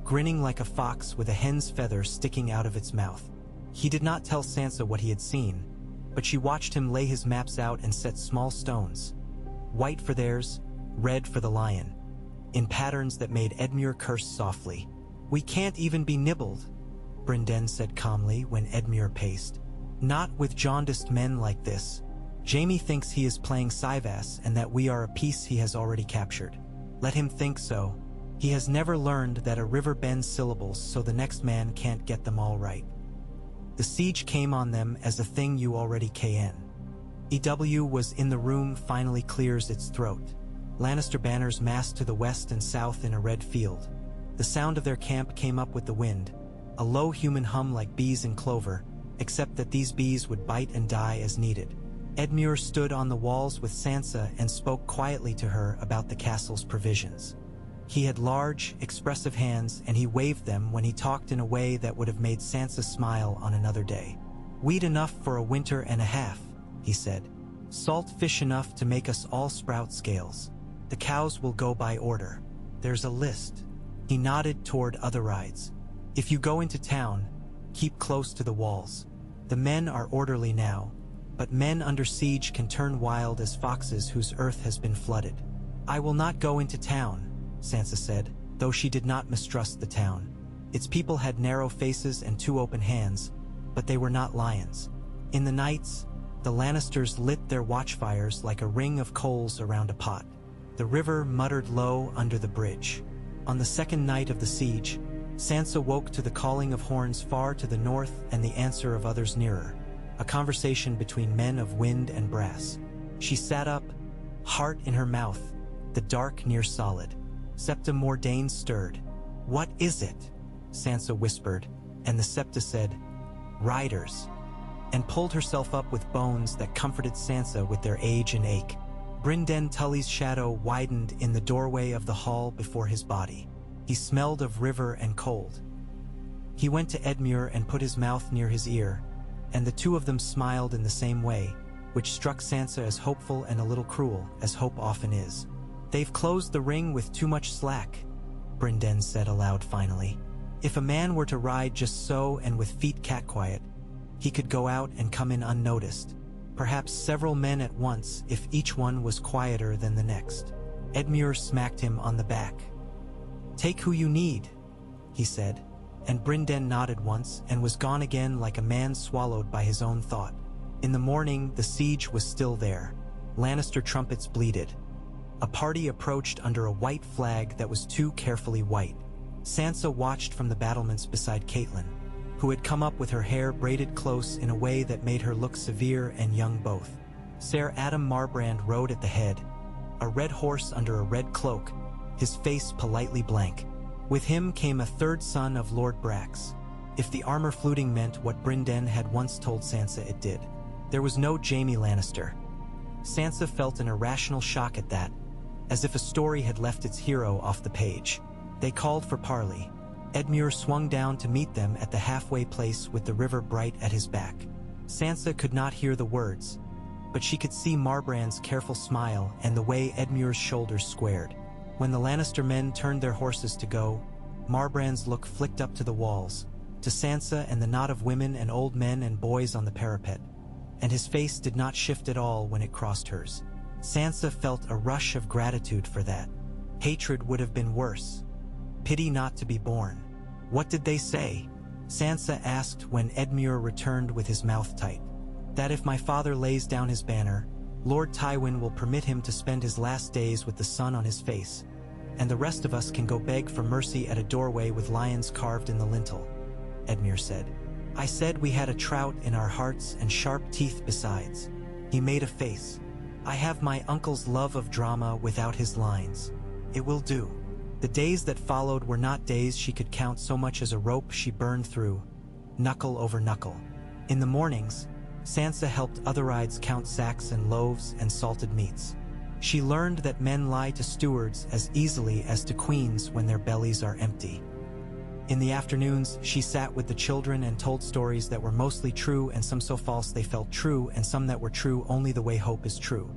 Speaker 1: grinning like a fox with a hen's feather sticking out of its mouth. He did not tell Sansa what he had seen, but she watched him lay his maps out and set small stones, white for theirs, red for the lion, in patterns that made Edmure curse softly. We can't even be nibbled, Brynden said calmly when Edmure paced. Not with jaundiced men like this. Jaime thinks he is playing Syvass and that we are a piece he has already captured. Let him think so. He has never learned that a river bends syllables so the next man can't get them all right. The siege came on them as a thing you already can. EW was in the room finally clears its throat. Lannister banners massed to the west and south in a red field. The sound of their camp came up with the wind, a low human hum like bees in clover, except that these bees would bite and die as needed. Edmure stood on the walls with Sansa and spoke quietly to her about the castle's provisions. He had large, expressive hands, and he waved them when he talked in a way that would have made Sansa smile on another day. Wheat enough for a winter and a half, he said. Salt fish enough to make us all sprout scales. The cows will go by order. There's a list. He nodded toward other rides. If you go into town, keep close to the walls. The men are orderly now, but men under siege can turn wild as foxes whose earth has been flooded. I will not go into town, Sansa said. though she did not mistrust the town. Its people had narrow faces and two open hands, but they were not lions. In the nights, the Lannisters lit their watchfires like a ring of coals around a pot. The river muttered low under the bridge. On the second night of the siege, Sansa woke to the calling of horns far to the north and the answer of others nearer, a conversation between men of wind and brass. She sat up, heart in her mouth, the dark near solid. Septa Mordain stirred. "What is it?" Sansa whispered, and the Septa said, "Riders," and pulled herself up with bones that comforted Sansa with their age and ache. Brynden Tully's shadow widened in the doorway of the hall before his body. He smelled of river and cold. He went to Edmure and put his mouth near his ear, and the two of them smiled in the same way, which struck Sansa as hopeful and a little cruel, as hope often is. "They've closed the ring with too much slack," Brynden said aloud finally. "If a man were to ride just so and with feet cat-quiet, he could go out and come in unnoticed. Perhaps several men at once if each one was quieter than the next." Edmure smacked him on the back. "Take who you need," he said, and Brynden nodded once and was gone again like a man swallowed by his own thought. In the morning, the siege was still there. Lannister trumpets bleated. A party approached under a white flag that was too carefully white. Sansa watched from the battlements beside Catelyn, who had come up with her hair braided close in a way that made her look severe and young both. Ser Adam Marbrand rode at the head, a red horse under a red cloak, his face politely blank. With him came a third son of Lord Brax. If the armor fluting meant what Brynden had once told Sansa it did. There was no Jaime Lannister. Sansa felt an irrational shock at that, as if a story had left its hero off the page. They called for parley. Edmure swung down to meet them at the halfway place with the river bright at his back. Sansa could not hear the words, but she could see Marbrand's careful smile and the way Edmure's shoulders squared. When the Lannister men turned their horses to go, Marbrand's look flicked up to the walls, to Sansa and the knot of women and old men and boys on the parapet, and his face did not shift at all when it crossed hers. Sansa felt a rush of gratitude for that. Hatred would have been worse. Pity not to be born. "What did they say?" Sansa asked when Edmure returned with his mouth tight. "That if my father lays down his banner, Lord Tywin will permit him to spend his last days with the sun on his face, and the rest of us can go beg for mercy at a doorway with lions carved in the lintel," Edmure said. "I said we had a trout in our hearts and sharp teeth besides." He made a face. "I have my uncle's love of drama without his lines. It will do." The days that followed were not days she could count so much as a rope she burned through, knuckle over knuckle. In the mornings, Sansa helped otherides count sacks and loaves and salted meats. She learned that men lie to stewards as easily as to queens when their bellies are empty. In the afternoons, she sat with the children and told stories that were mostly true and some so false they felt true and some that were true only the way hope is true.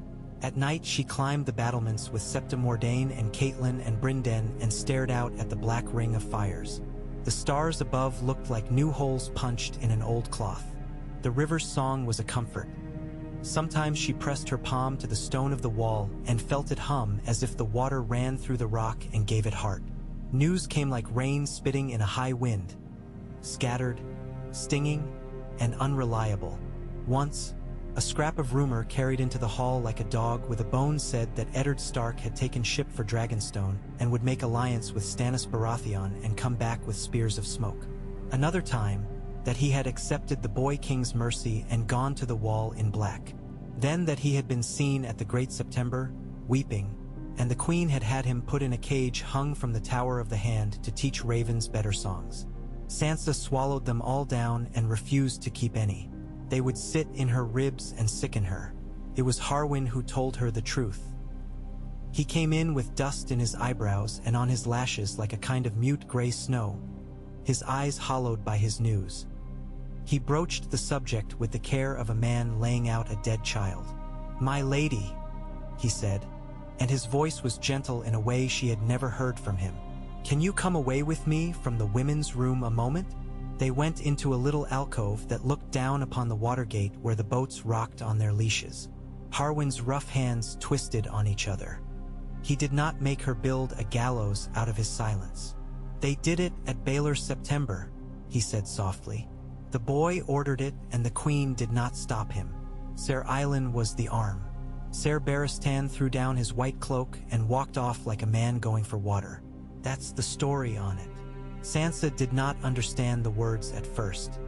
Speaker 1: At night, she climbed the battlements with Septa Mordain and Catelyn and Brynden and stared out at the black ring of fires. The stars above looked like new holes punched in an old cloth. The river's song was a comfort. Sometimes she pressed her palm to the stone of the wall and felt it hum as if the water ran through the rock and gave it heart. News came like rain spitting in a high wind, scattered, stinging, and unreliable. Once, a scrap of rumor carried into the hall like a dog with a bone said that Eddard Stark had taken ship for Dragonstone and would make alliance with Stannis Baratheon and come back with spears of smoke. Another time, that he had accepted the Boy King's mercy and gone to the Wall in black. Then that he had been seen at the Great September, weeping, and the Queen had had him put in a cage hung from the Tower of the Hand to teach ravens better songs. Sansa swallowed them all down and refused to keep any. They would sit in her ribs and sicken her. It was Harwin who told her the truth. He came in with dust in his eyebrows and on his lashes like a kind of mute gray snow, his eyes hollowed by his news. He broached the subject with the care of a man laying out a dead child. "My lady," he said, and his voice was gentle in a way she had never heard from him. "Can you come away with me from the women's room a moment?" They went into a little alcove that looked down upon the watergate where the boats rocked on their leashes. Harwin's rough hands twisted on each other. He did not make her build a gallows out of his silence. They did it at Baylor's September, he said softly. The boy ordered it and the queen did not stop him. Ser Island was the arm. Ser Barristan threw down his white cloak and walked off like a man going for water. That's the story on it. Sansa did not understand the words at first.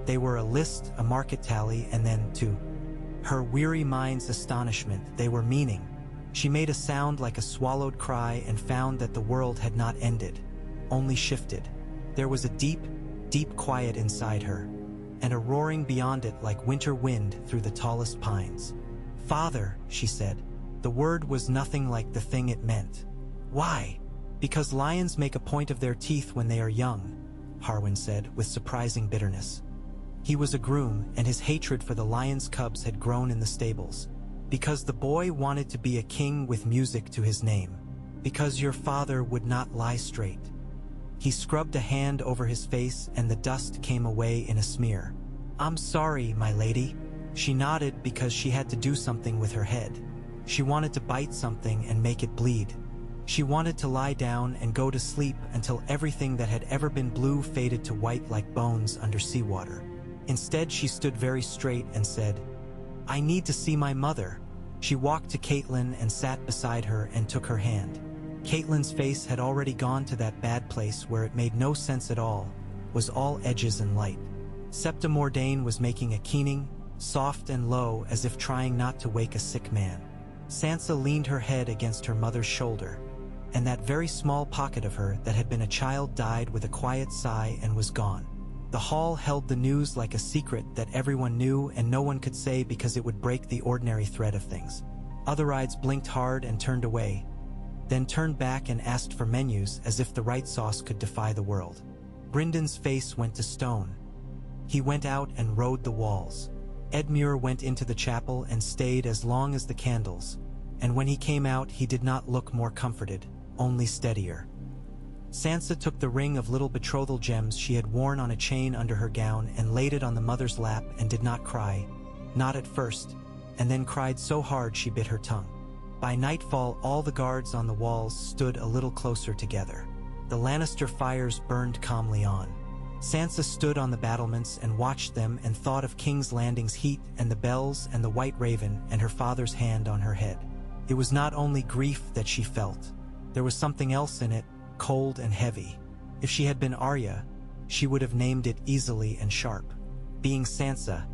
Speaker 1: They were a list, a market tally, and then, to her weary mind's astonishment, they were meaning. She made a sound like a swallowed cry and found that the world had not ended, only shifted. There was a deep, deep quiet inside her, and a roaring beyond it like winter wind through the tallest pines. "Father," she said. The word was nothing like the thing it meant. "Why?" "Because lions make a point of their teeth when they are young," Harwin said with surprising bitterness. He was a groom, and his hatred for the lion's cubs had grown in the stables. "Because the boy wanted to be a king with music to his name. Because your father would not lie straight." He scrubbed a hand over his face and the dust came away in a smear. "I'm sorry, my lady." She nodded because she had to do something with her head. She wanted to bite something and make it bleed. She wanted to lie down and go to sleep until everything that had ever been blue faded to white like bones under seawater. Instead, she stood very straight and said, "I need to see my mother." She walked to Catelyn and sat beside her and took her hand. Catelyn's face had already gone to that bad place where it made no sense at all, was all edges and light. Septa Mordane was making a keening, soft and low, as if trying not to wake a sick man. Sansa leaned her head against her mother's shoulder, and that very small pocket of her that had been a child died with a quiet sigh and was gone. The hall held the news like a secret that everyone knew and no one could say because it would break the ordinary thread of things. Other eyes blinked hard and turned away, then turned back and asked for menus as if the right sauce could defy the world. Bryndon's face went to stone. He went out and rode the walls. Edmure went into the chapel and stayed as long as the candles, and when he came out he did not look more comforted, only steadier. Sansa took the ring of little betrothal gems she had worn on a chain under her gown and laid it on the mother's lap and did not cry, not at first, and then cried so hard she bit her tongue. By nightfall all the guards on the walls stood a little closer together. The Lannister fires burned calmly on. Sansa stood on the battlements and watched them and thought of King's Landing's heat and the bells and the White Raven and her father's hand on her head. It was not only grief that she felt. There was something else in it, cold and heavy. If she had been Arya, she would have named it easily and sharp. Being Sansa,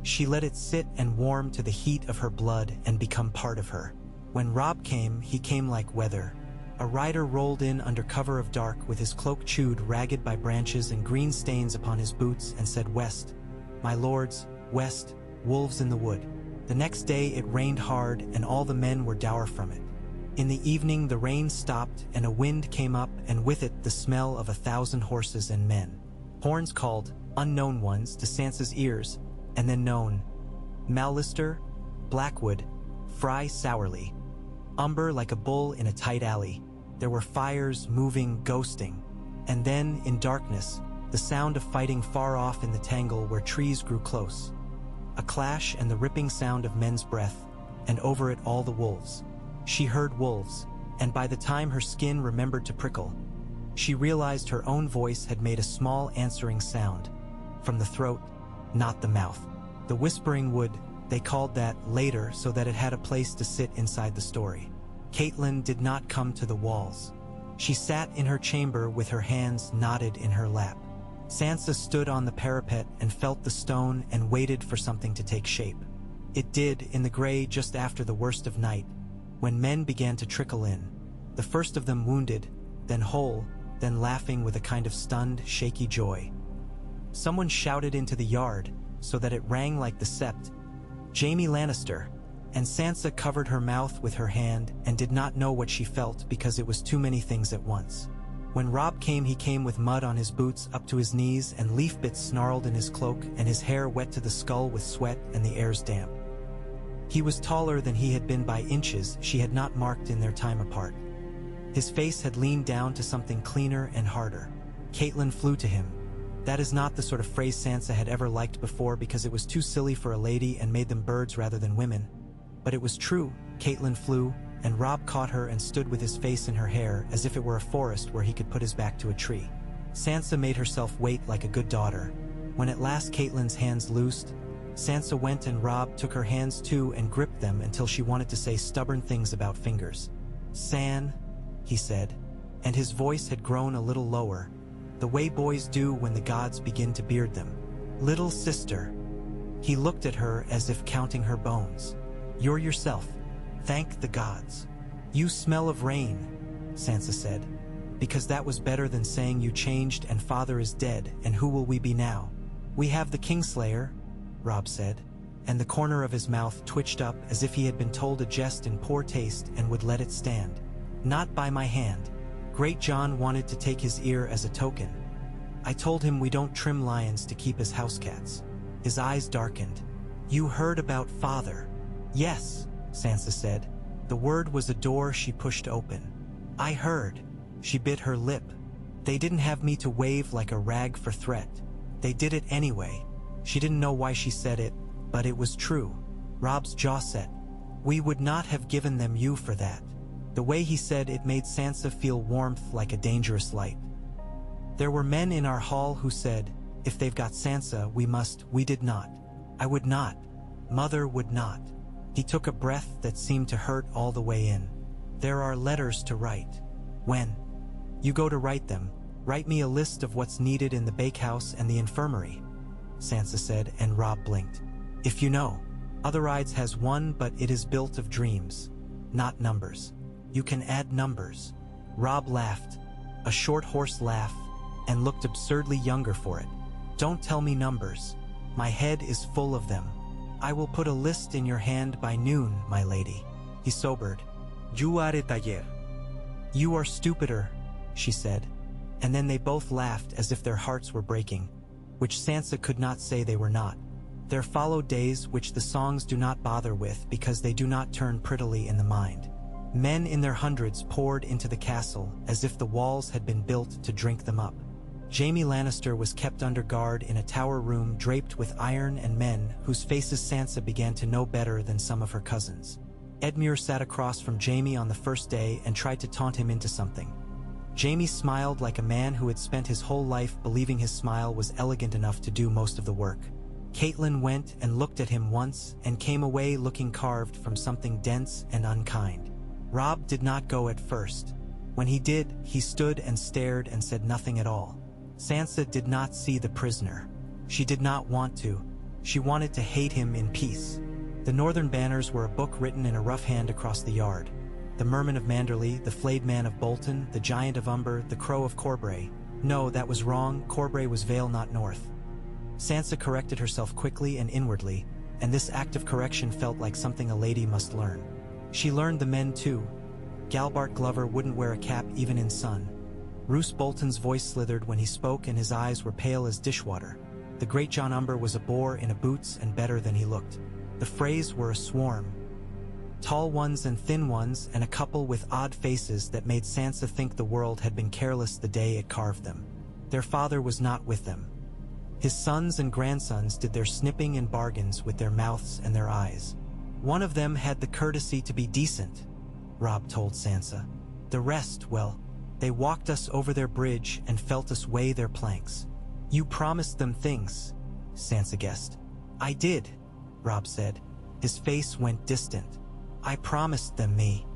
Speaker 1: she let it sit and warm to the heat of her blood and become part of her. When Robb came, he came like weather. A rider rolled in under cover of dark with his cloak chewed ragged by branches and green stains upon his boots and said, "West, my lords, west, wolves in the wood." The next day it rained hard and all the men were dour from it. In the evening the rain stopped and a wind came up and with it the smell of 1,000 horses and men. Horns called, unknown ones, to Sansa's ears, and then known. Mallister, Blackwood, Fry sourly. Umber like a bull in a tight alley. There were fires moving, ghosting. And then, in darkness, the sound of fighting far off in the tangle where trees grew close. A clash and the ripping sound of men's breath, and over it all the wolves. She heard wolves, and by the time her skin remembered to prickle, she realized her own voice had made a small answering sound. From the throat, not the mouth. The Whispering Wood, they called that later so that it had a place to sit inside the story. Catelyn did not come to the walls. She sat in her chamber with her hands knotted in her lap. Sansa stood on the parapet and felt the stone and waited for something to take shape. It did in the gray just after the worst of night, when men began to trickle in, the first of them wounded, then whole, then laughing with a kind of stunned, shaky joy. Someone shouted into the yard so that it rang like the sept, "Jaime Lannister," and Sansa covered her mouth with her hand and did not know what she felt because it was too many things at once. When Robb came, he came with mud on his boots up to his knees and leaf bits snarled in his cloak and his hair wet to the skull with sweat and the air's damp. He was taller than he had been by inches she had not marked in their time apart. His face had leaned down to something cleaner and harder. Catelyn flew to him. That is not the sort of phrase Sansa had ever liked before because it was too silly for a lady and made them birds rather than women. But it was true. Catelyn flew, and Rob caught her and stood with his face in her hair as if it were a forest where he could put his back to a tree. Sansa made herself wait like a good daughter. When at last Catelyn's hands loosed, Sansa went and Rob took her hands too and gripped them until she wanted to say stubborn things about fingers. "San," he said, and his voice had grown a little lower, the way boys do when the gods begin to beard them. "Little sister." He looked at her as if counting her bones. "You're yourself. Thank the gods." "You smell of rain," Sansa said, "because that was better than saying you changed and father is dead, and who will we be now?" "We have the Kingslayer," Rob said, and the corner of his mouth twitched up as if he had been told a jest in poor taste and would let it stand. "Not by my hand. Great John wanted to take his ear as a token. I told him we don't trim lions to keep as house cats." His eyes darkened. "You heard about father?" "Yes," Sansa said. The word was a door she pushed open. "I heard." She bit her lip. "They didn't have me to wave like a rag for threat. They did it anyway." She didn't know why she said it, but it was true. Rob's jaw set. "We would not have given them you for that." The way he said it made Sansa feel warmth like a dangerous light. "There were men in our hall who said, if they've got Sansa, we must." "We did not. I would not. Mother would not." He took a breath that seemed to hurt all the way in. "There are letters to write." "When?" "You go to write them. Write me a list of what's needed in the bakehouse and the infirmary," Sansa said, and Rob blinked. "If you know. Otherwise has one, but it is built of dreams, not numbers. You can add numbers." Rob laughed, a short hoarse laugh, and looked absurdly younger for it. "Don't tell me numbers. My head is full of them. I will put a list in your hand by noon, my lady." He sobered. "You haré taller." "You are stupider," she said, and then they both laughed as if their hearts were breaking, which Sansa could not say they were not. There followed days which the songs do not bother with because they do not turn prettily in the mind. Men in their hundreds poured into the castle as if the walls had been built to drink them up. Jaime Lannister was kept under guard in a tower room draped with iron and men whose faces Sansa began to know better than some of her cousins. Edmure sat across from Jaime on the first day and tried to taunt him into something. Jaime smiled like a man who had spent his whole life believing his smile was elegant enough to do most of the work. Catelyn went and looked at him once and came away looking carved from something dense and unkind. Rob did not go at first. When he did, he stood and stared and said nothing at all. Sansa did not see the prisoner. She did not want to. She wanted to hate him in peace. The northern banners were a book written in a rough hand across the yard. The Merman of Manderley, the Flayed Man of Bolton, the Giant of Umber, the Crow of Corbray. No, that was wrong. Corbray was Vale, not North. Sansa corrected herself quickly and inwardly, and this act of correction felt like something a lady must learn. She learned the men too. Galbart Glover wouldn't wear a cap even in sun. Roose Bolton's voice slithered when he spoke and his eyes were pale as dishwater. The great John Umber was a boar in a boots and better than he looked. The Freys were a swarm. Tall ones and thin ones and a couple with odd faces that made Sansa think the world had been careless the day it carved them. Their father was not with them. His sons and grandsons did their snipping and bargains with their mouths and their eyes. One of them had the courtesy to be decent, Rob told Sansa. The rest, well, they walked us over their bridge and felt us weigh their planks. You promised them things, Sansa guessed. I did, Rob said. His face went distant. I promised them me.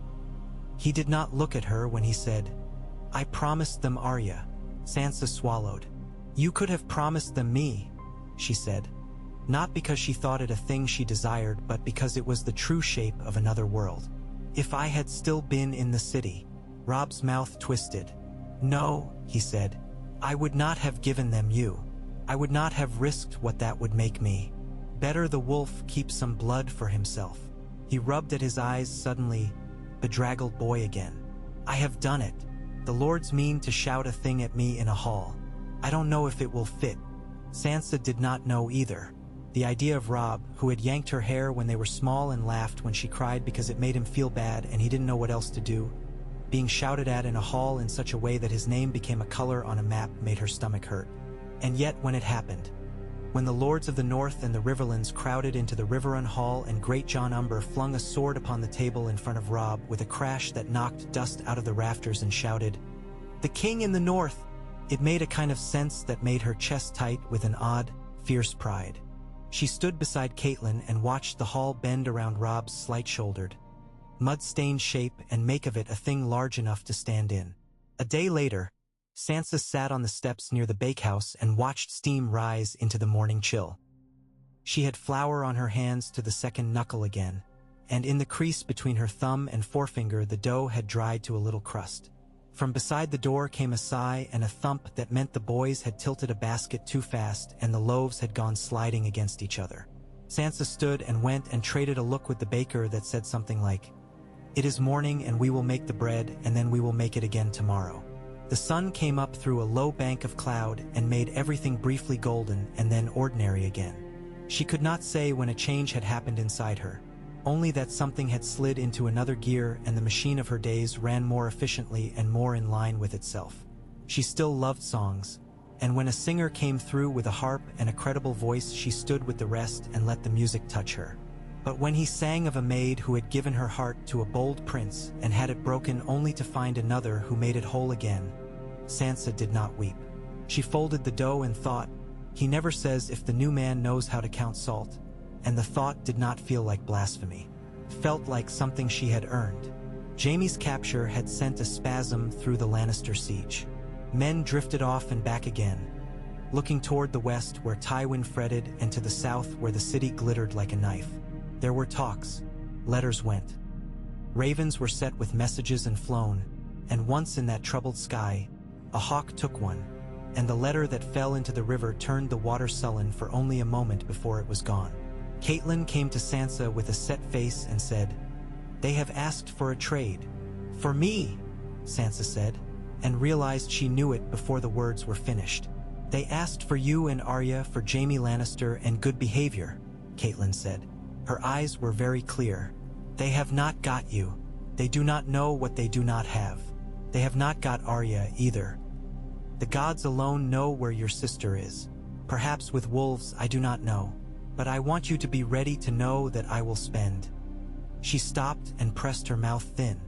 Speaker 1: He did not look at her when he said, I promised them Arya. Sansa swallowed. You could have promised them me, she said. Not because she thought it a thing she desired, but because it was the true shape of another world. If I had still been in the city. Rob's mouth twisted. No, he said. I would not have given them you. I would not have risked what that would make me. Better the wolf keep some blood for himself. He rubbed at his eyes suddenly, bedraggled boy again. I have done it. The lords mean to shout a thing at me in a hall. I don't know if it will fit. Sansa did not know either. The idea of Rob, who had yanked her hair when they were small and laughed when she cried because it made him feel bad and he didn't know what else to do, being shouted at in a hall in such a way that his name became a color on a map made her stomach hurt. And yet when it happened, when the lords of the north and the Riverlands crowded into the Riverrun Hall and Great John Umber flung a sword upon the table in front of Robb with a crash that knocked dust out of the rafters and shouted, "The king in the north!" It made a kind of sense that made her chest tight with an odd, fierce pride. She stood beside Catelyn and watched the hall bend around Robb's slight-shouldered, mud-stained shape and make of it a thing large enough to stand in. A day later, Sansa sat on the steps near the bakehouse and watched steam rise into the morning chill. She had flour on her hands to the second knuckle again, and in the crease between her thumb and forefinger the dough had dried to a little crust. From beside the door came a sigh and a thump that meant the boys had tilted a basket too fast and the loaves had gone sliding against each other. Sansa stood and went and traded a look with the baker that said something like, "It is morning and we will make the bread and then we will make it again tomorrow." The sun came up through a low bank of cloud and made everything briefly golden and then ordinary again. She could not say when a change had happened inside her, only that something had slid into another gear and the machine of her days ran more efficiently and more in line with itself. She still loved songs, and when a singer came through with a harp and a credible voice she stood with the rest and let the music touch her. But when he sang of a maid who had given her heart to a bold prince and had it broken only to find another who made it whole again, Sansa did not weep. She folded the dough and thought, "He never says if the new man knows how to count salt," and the thought did not feel like blasphemy. It felt like something she had earned. Jaime's capture had sent a spasm through the Lannister siege. Men drifted off and back again, looking toward the west where Tywin fretted and to the south where the city glittered like a knife. There were talks. Letters went. Ravens were set with messages and flown, and once in that troubled sky, a hawk took one, and the letter that fell into the river turned the water sullen for only a moment before it was gone. Catelyn came to Sansa with a set face and said, "They have asked for a trade." "For me," Sansa said, and realized she knew it before the words were finished. "They asked for you and Arya for Jaime Lannister and good behavior," Catelyn said. Her eyes were very clear. "They have not got you. They do not know what they do not have. They have not got Arya either. The gods alone know where your sister is. Perhaps with wolves, I do not know. But I want you to be ready to know that I will spend." She stopped and pressed her mouth thin.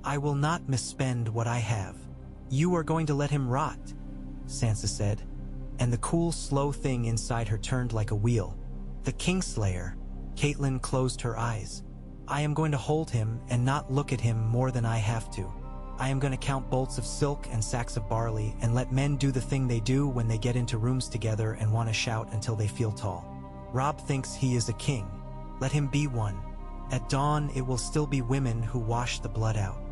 Speaker 1: "I will not misspend what I have." "You are going to let him rot," Sansa said, and the cool, slow thing inside her turned like a wheel. "The Kingslayer." Catelyn closed her eyes. "I am going to hold him and not look at him more than I have to. I am going to count bolts of silk and sacks of barley and let men do the thing they do when they get into rooms together and want to shout until they feel tall. Robb thinks he is a king. Let him be one. At dawn, it will still be women who wash the blood out."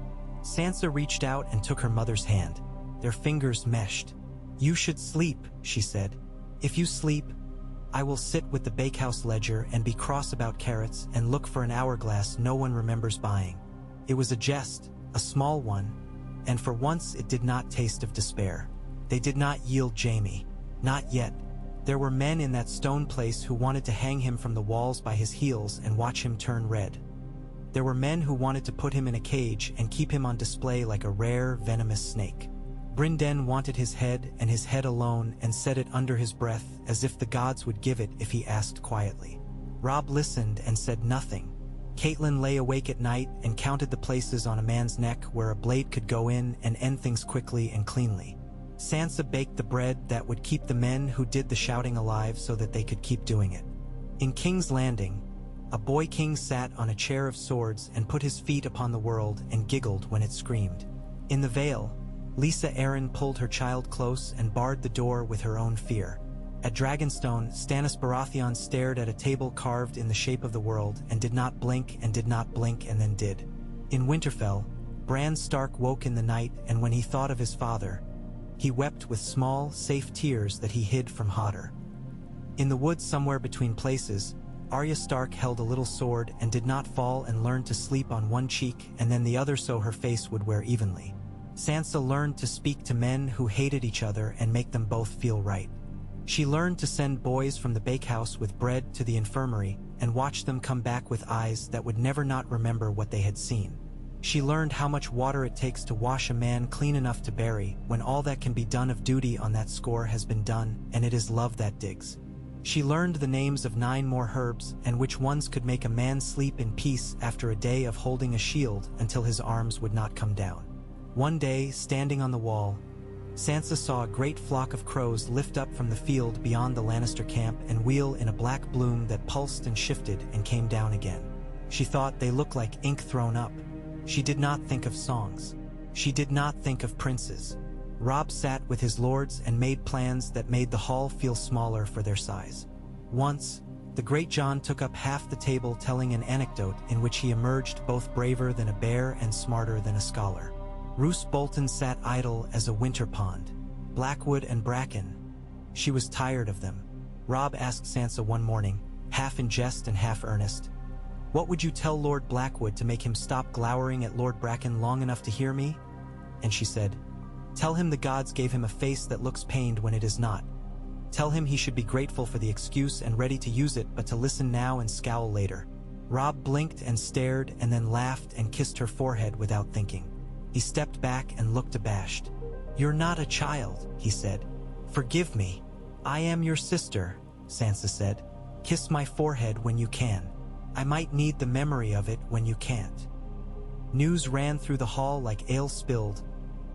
Speaker 1: Sansa reached out and took her mother's hand. Their fingers meshed. "You should sleep," she said. "If you sleep, I will sit with the bakehouse ledger and be cross about carrots and look for an hourglass no one remembers buying." It was a jest, a small one, and for once it did not taste of despair. They did not yield Jaime. Not yet. There were men in that stone place who wanted to hang him from the walls by his heels and watch him turn red. There were men who wanted to put him in a cage and keep him on display like a rare, venomous snake. Brynden wanted his head and his head alone and said it under his breath as if the gods would give it if he asked quietly. Robb listened and said nothing. Catelyn lay awake at night and counted the places on a man's neck where a blade could go in and end things quickly and cleanly. Sansa baked the bread that would keep the men who did the shouting alive so that they could keep doing it. In King's Landing, a boy king sat on a chair of swords and put his feet upon the world and giggled when it screamed. In the Vale, Lisa Arryn pulled her child close and barred the door with her own fear. At Dragonstone, Stannis Baratheon stared at a table carved in the shape of the world and did not blink and did not blink and then did. In Winterfell, Bran Stark woke in the night, and when he thought of his father, he wept with small, safe tears that he hid from Hodder. In the woods somewhere between places, Arya Stark held a little sword and did not fall and learned to sleep on one cheek and then the other so her face would wear evenly. Sansa learned to speak to men who hated each other and make them both feel right. She learned to send boys from the bakehouse with bread to the infirmary and watch them come back with eyes that would never not remember what they had seen. She learned how much water it takes to wash a man clean enough to bury when all that can be done of duty on that score has been done, and it is love that digs. She learned the names of 9 more herbs and which ones could make a man sleep in peace after a day of holding a shield until his arms would not come down. One day, standing on the wall, Sansa saw a great flock of crows lift up from the field beyond the Lannister camp and wheel in a black bloom that pulsed and shifted and came down again. She thought they looked like ink thrown up. She did not think of songs. She did not think of princes. Robb sat with his lords and made plans that made the hall feel smaller for their size. Once, the great Jon took up half the table telling an anecdote in which he emerged both braver than a bear and smarter than a scholar. Roose Bolton sat idle as a winter pond. Blackwood and bracken. She was tired of them. Robb asked Sansa one morning, half in jest and half earnest, "What would you tell Lord Blackwood to make him stop glowering at Lord Bracken long enough to hear me?" And she said, "Tell him the gods gave him a face that looks pained when it is not. Tell him he should be grateful for the excuse and ready to use it, but to listen now and scowl later." Robb blinked and stared and then laughed and kissed her forehead without thinking. He stepped back and looked abashed. "You're not a child," he said. "Forgive me." "I am your sister," Sansa said. "Kiss my forehead when you can. I might need the memory of it when you can't." News ran through the hall like ale spilled,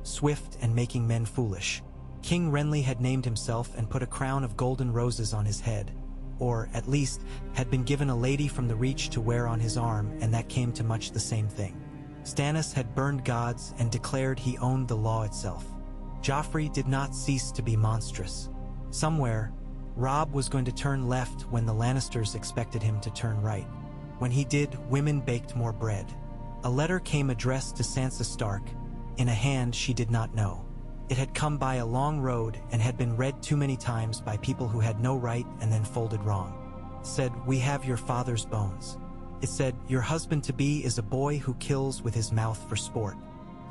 Speaker 1: swift and making men foolish. King Renly had named himself and put a crown of golden roses on his head, or, at least, had been given a lady from the Reach to wear on his arm, and that came to much the same thing. Stannis had burned gods and declared he owned the law itself. Joffrey did not cease to be monstrous. Somewhere, Robb was going to turn left when the Lannisters expected him to turn right. When he did, women baked more bread. A letter came addressed to Sansa Stark, in a hand she did not know. It had come by a long road and had been read too many times by people who had no right and then folded wrong. It said, "We have your father's bones." It said, "Your husband-to-be is a boy who kills with his mouth for sport."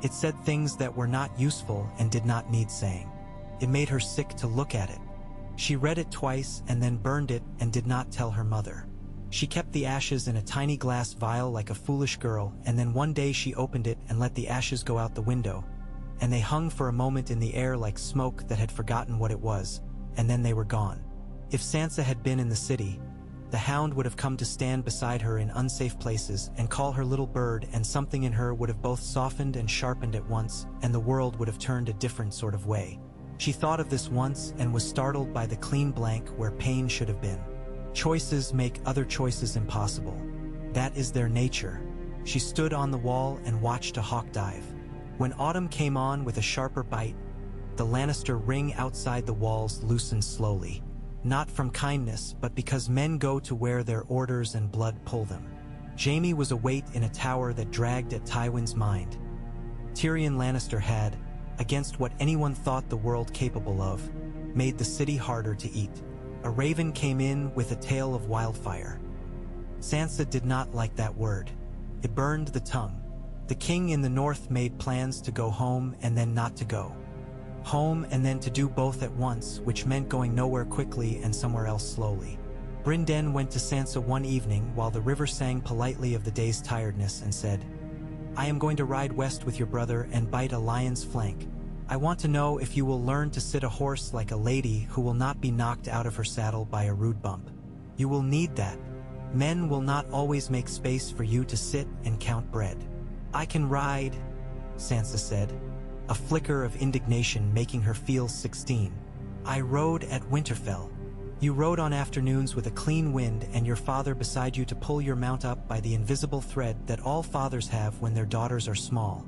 Speaker 1: It said things that were not useful and did not need saying. It made her sick to look at it. She read it twice and then burned it and did not tell her mother. She kept the ashes in a tiny glass vial like a foolish girl, and then one day she opened it and let the ashes go out the window, and they hung for a moment in the air like smoke that had forgotten what it was, and then they were gone. If Sansa had been in the city, the hound would have come to stand beside her in unsafe places and call her little bird, and something in her would have both softened and sharpened at once, and the world would have turned a different sort of way. She thought of this once and was startled by the clean blank where pain should have been. Choices make other choices impossible. That is their nature. She stood on the wall and watched a hawk dive. When autumn came on with a sharper bite, the Lannister ring outside the walls loosened slowly. Not from kindness, but because men go to where their orders and blood pull them. Jaime was a weight in a tower that dragged at Tywin's mind. Tyrion Lannister had, against what anyone thought the world capable of, made the city harder to eat. A raven came in with a tale of wildfire. Sansa did not like that word. It burned the tongue. The king in the north made plans to go home and then not to go. Home and then to do both at once, which meant going nowhere quickly and somewhere else slowly. Brynden went to Sansa one evening while the river sang politely of the day's tiredness and said, "I am going to ride west with your brother and bite a lion's flank. I want to know if you will learn to sit a horse like a lady who will not be knocked out of her saddle by a rude bump. You will need that. Men will not always make space for you to sit and count bread." "I can ride," Sansa said, a flicker of indignation making her feel 16. "I rode at Winterfell." "You rode on afternoons with a clean wind and your father beside you to pull your mount up by the invisible thread that all fathers have when their daughters are small,"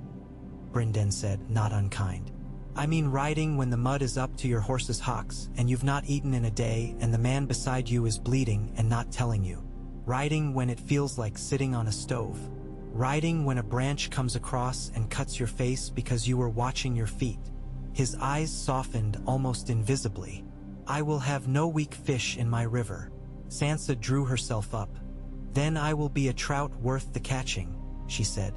Speaker 1: Brynden said, not unkind. "I mean riding when the mud is up to your horse's hocks and you've not eaten in a day and the man beside you is bleeding and not telling you. Riding when it feels like sitting on a stove. Riding when a branch comes across and cuts your face because you were watching your feet." His eyes softened almost invisibly. "I will have no weak fish in my river." Sansa drew herself up. "Then I will be a trout worth the catching," she said.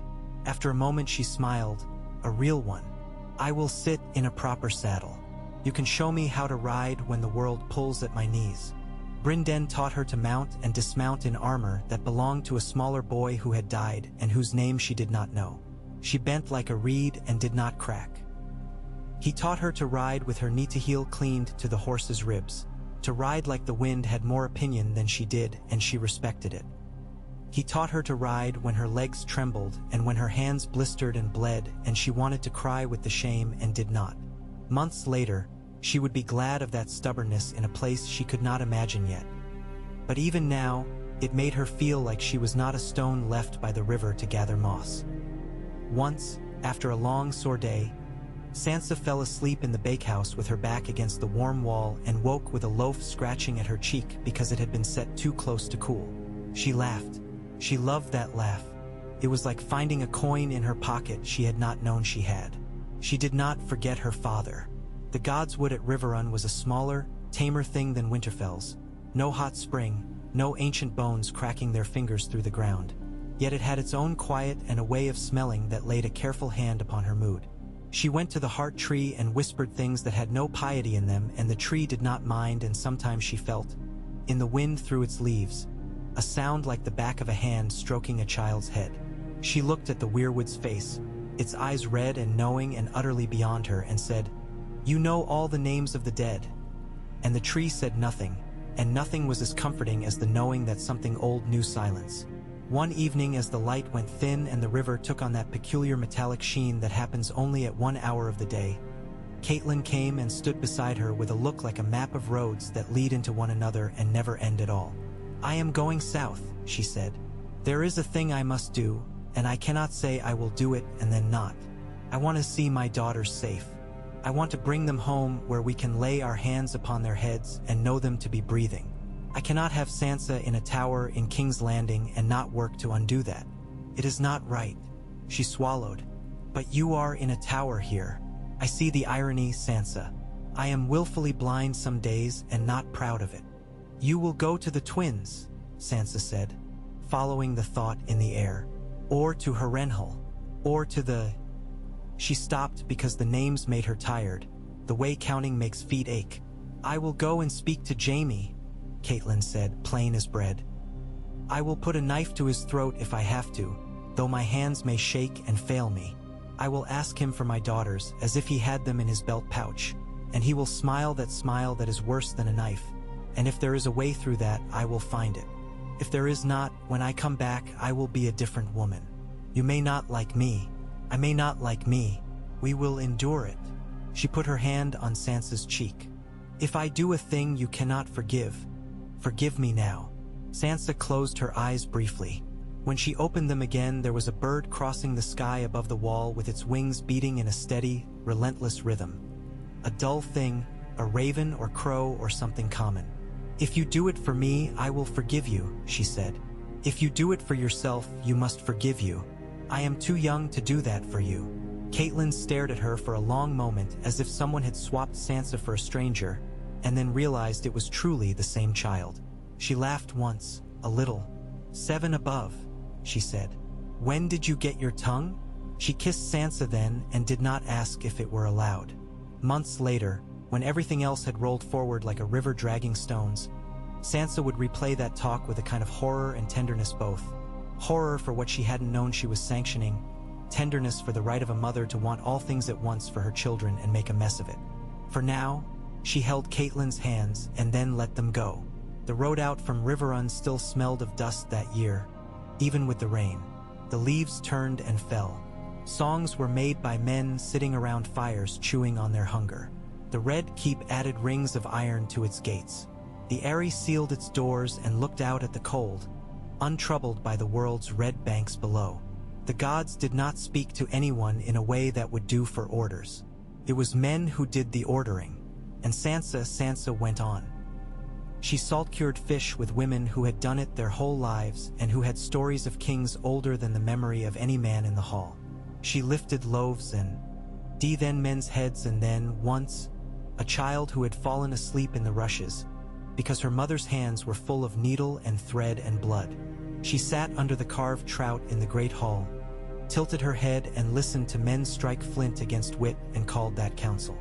Speaker 1: After a moment she smiled, "A real one. I will sit in a proper saddle. You can show me how to ride when the world pulls at my knees." Brynden taught her to mount and dismount in armor that belonged to a smaller boy who had died and whose name she did not know. She bent like a reed and did not crack. He taught her to ride with her knee to heel cleaned to the horse's ribs. To ride like the wind had more opinion than she did, and she respected it. He taught her to ride when her legs trembled and when her hands blistered and bled and she wanted to cry with the shame and did not. Months later, she would be glad of that stubbornness in a place she could not imagine yet. But even now, it made her feel like she was not a stone left by the river to gather moss. Once, after a long, sore day, Sansa fell asleep in the bakehouse with her back against the warm wall and woke with a loaf scratching at her cheek because it had been set too close to cool. She laughed. She loved that laugh. It was like finding a coin in her pocket she had not known she had. She did not forget her father. The Godswood at Riverrun was a smaller, tamer thing than Winterfell's. No hot spring, no ancient bones cracking their fingers through the ground. Yet it had its own quiet and a way of smelling that laid a careful hand upon her mood. She went to the heart tree and whispered things that had no piety in them, and the tree did not mind, and sometimes she felt, in the wind through its leaves, a sound like the back of a hand stroking a child's head. She looked at the weirwood's face, its eyes red and knowing and utterly beyond her, and said, "You know all the names of the dead." And the tree said nothing, and nothing was as comforting as the knowing that something old knew silence. One evening, as the light went thin and the river took on that peculiar metallic sheen that happens only at 1 hour of the day, Catelyn came and stood beside her with a look like a map of roads that lead into one another and never end at all. "I am going south," she said. "There is a thing I must do, and I cannot say I will do it and then not. I want to see my daughters safe. I want to bring them home where we can lay our hands upon their heads and know them to be breathing. I cannot have Sansa in a tower in King's Landing and not work to undo that. It is not right." She swallowed. "But you are in a tower here. I see the irony, Sansa. I am willfully blind some days and not proud of it." "You will go to the twins," Sansa said, following the thought in the air. "Or to Harrenhal. Or to the—" She stopped because the names made her tired, the way counting makes feet ache. "I will go and speak to Jaime," Catelyn said, plain as bread. "I will put a knife to his throat if I have to, though my hands may shake and fail me. I will ask him for my daughters as if he had them in his belt pouch, and he will smile that is worse than a knife. And if there is a way through that, I will find it. If there is not, when I come back, I will be a different woman. You may not like me. I may not like me. We will endure it." She put her hand on Sansa's cheek. "If I do a thing you cannot forgive, forgive me now." Sansa closed her eyes briefly. When she opened them again, there was a bird crossing the sky above the wall with its wings beating in a steady, relentless rhythm. A dull thing, a raven or crow or something common. "If you do it for me, I will forgive you," she said. "If you do it for yourself, you must forgive you. I am too young to do that for you." Catelyn stared at her for a long moment as if someone had swapped Sansa for a stranger, and then realized it was truly the same child. She laughed once, a little. "7 above," she said. "When did you get your tongue?" She kissed Sansa then and did not ask if it were allowed. Months later, when everything else had rolled forward like a river dragging stones, Sansa would replay that talk with a kind of horror and tenderness both. Horror for what she hadn't known she was sanctioning, tenderness for the right of a mother to want all things at once for her children and make a mess of it. For now, she held Catelyn's hands and then let them go. The road out from Riverrun still smelled of dust that year, even with the rain. The leaves turned and fell. Songs were made by men sitting around fires chewing on their hunger. The Red Keep added rings of iron to its gates. The Eyrie sealed its doors and looked out at the cold, untroubled by the world's red banks below. The gods did not speak to anyone in a way that would do for orders. It was men who did the ordering. And Sansa went on. She salt-cured fish with women who had done it their whole lives and who had stories of kings older than the memory of any man in the hall. She lifted loaves and then men's heads, and then, once, a child who had fallen asleep in the rushes, because her mother's hands were full of needle and thread and blood. She sat under the carved trout in the great hall, tilted her head and listened to men strike flint against wit and called that counsel.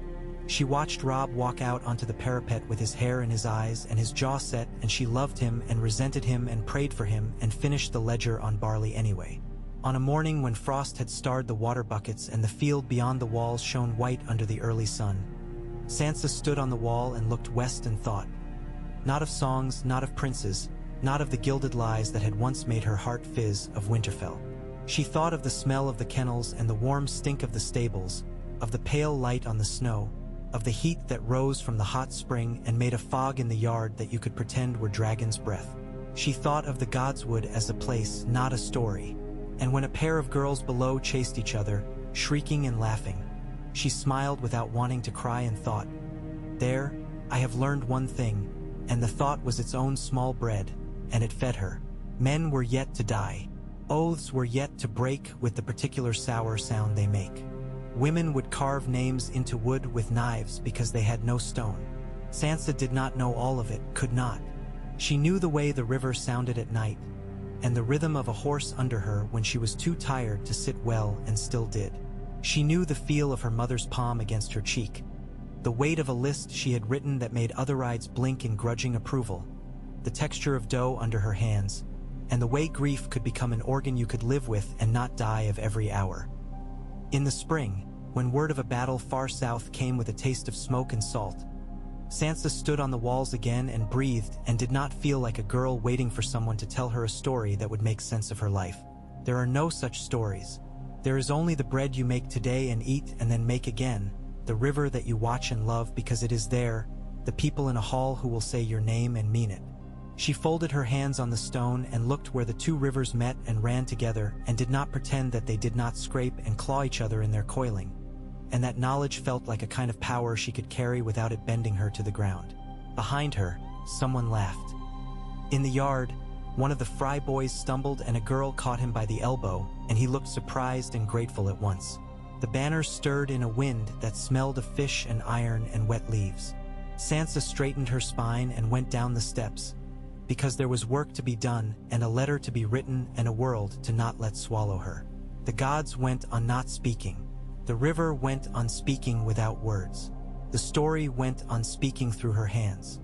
Speaker 1: She watched Robb walk out onto the parapet with his hair in his eyes and his jaw set, and she loved him and resented him and prayed for him and finished the ledger on barley anyway. On a morning when frost had starred the water buckets and the field beyond the walls shone white under the early sun, Sansa stood on the wall and looked west and thought, Not of songs, not of princes, not of the gilded lies that had once made her heart fizz of Winterfell. She thought of the smell of the kennels and the warm stink of the stables, of the pale light on the snow, of the heat that rose from the hot spring and made a fog in the yard that you could pretend were dragon's breath. She thought of the Godswood as a place, not a story, and when a pair of girls below chased each other, shrieking and laughing, she smiled without wanting to cry and thought, "There, I have learned one thing," and the thought was its own small bread, and it fed her. Men were yet to die. Oaths were yet to break with the particular sour sound they make. Women would carve names into wood with knives because they had no stone. Sansa did not know all of it, could not. She knew the way the river sounded at night, and the rhythm of a horse under her when she was too tired to sit well and still did. She knew the feel of her mother's palm against her cheek, the weight of a list she had written that made other eyes blink in grudging approval, the texture of dough under her hands, and the way grief could become an organ you could live with and not die of every hour. In the spring, when word of a battle far south came with a taste of smoke and salt, Sansa stood on the walls again and breathed and did not feel like a girl waiting for someone to tell her a story that would make sense of her life. There are no such stories. There is only the bread you make today and eat and then make again, the river that you watch and love because it is there, the people in a hall who will say your name and mean it. She folded her hands on the stone and looked where the two rivers met and ran together and did not pretend that they did not scrape and claw each other in their coiling, and that knowledge felt like a kind of power she could carry without it bending her to the ground. Behind her, someone laughed. In the yard, one of the fry boys stumbled and a girl caught him by the elbow, and he looked surprised and grateful at once. The banners stirred in a wind that smelled of fish and iron and wet leaves. Sansa straightened her spine and went down the steps, because there was work to be done and a letter to be written and a world to not let swallow her. The gods went on not speaking. The river went on speaking without words. The story went on speaking through her hands.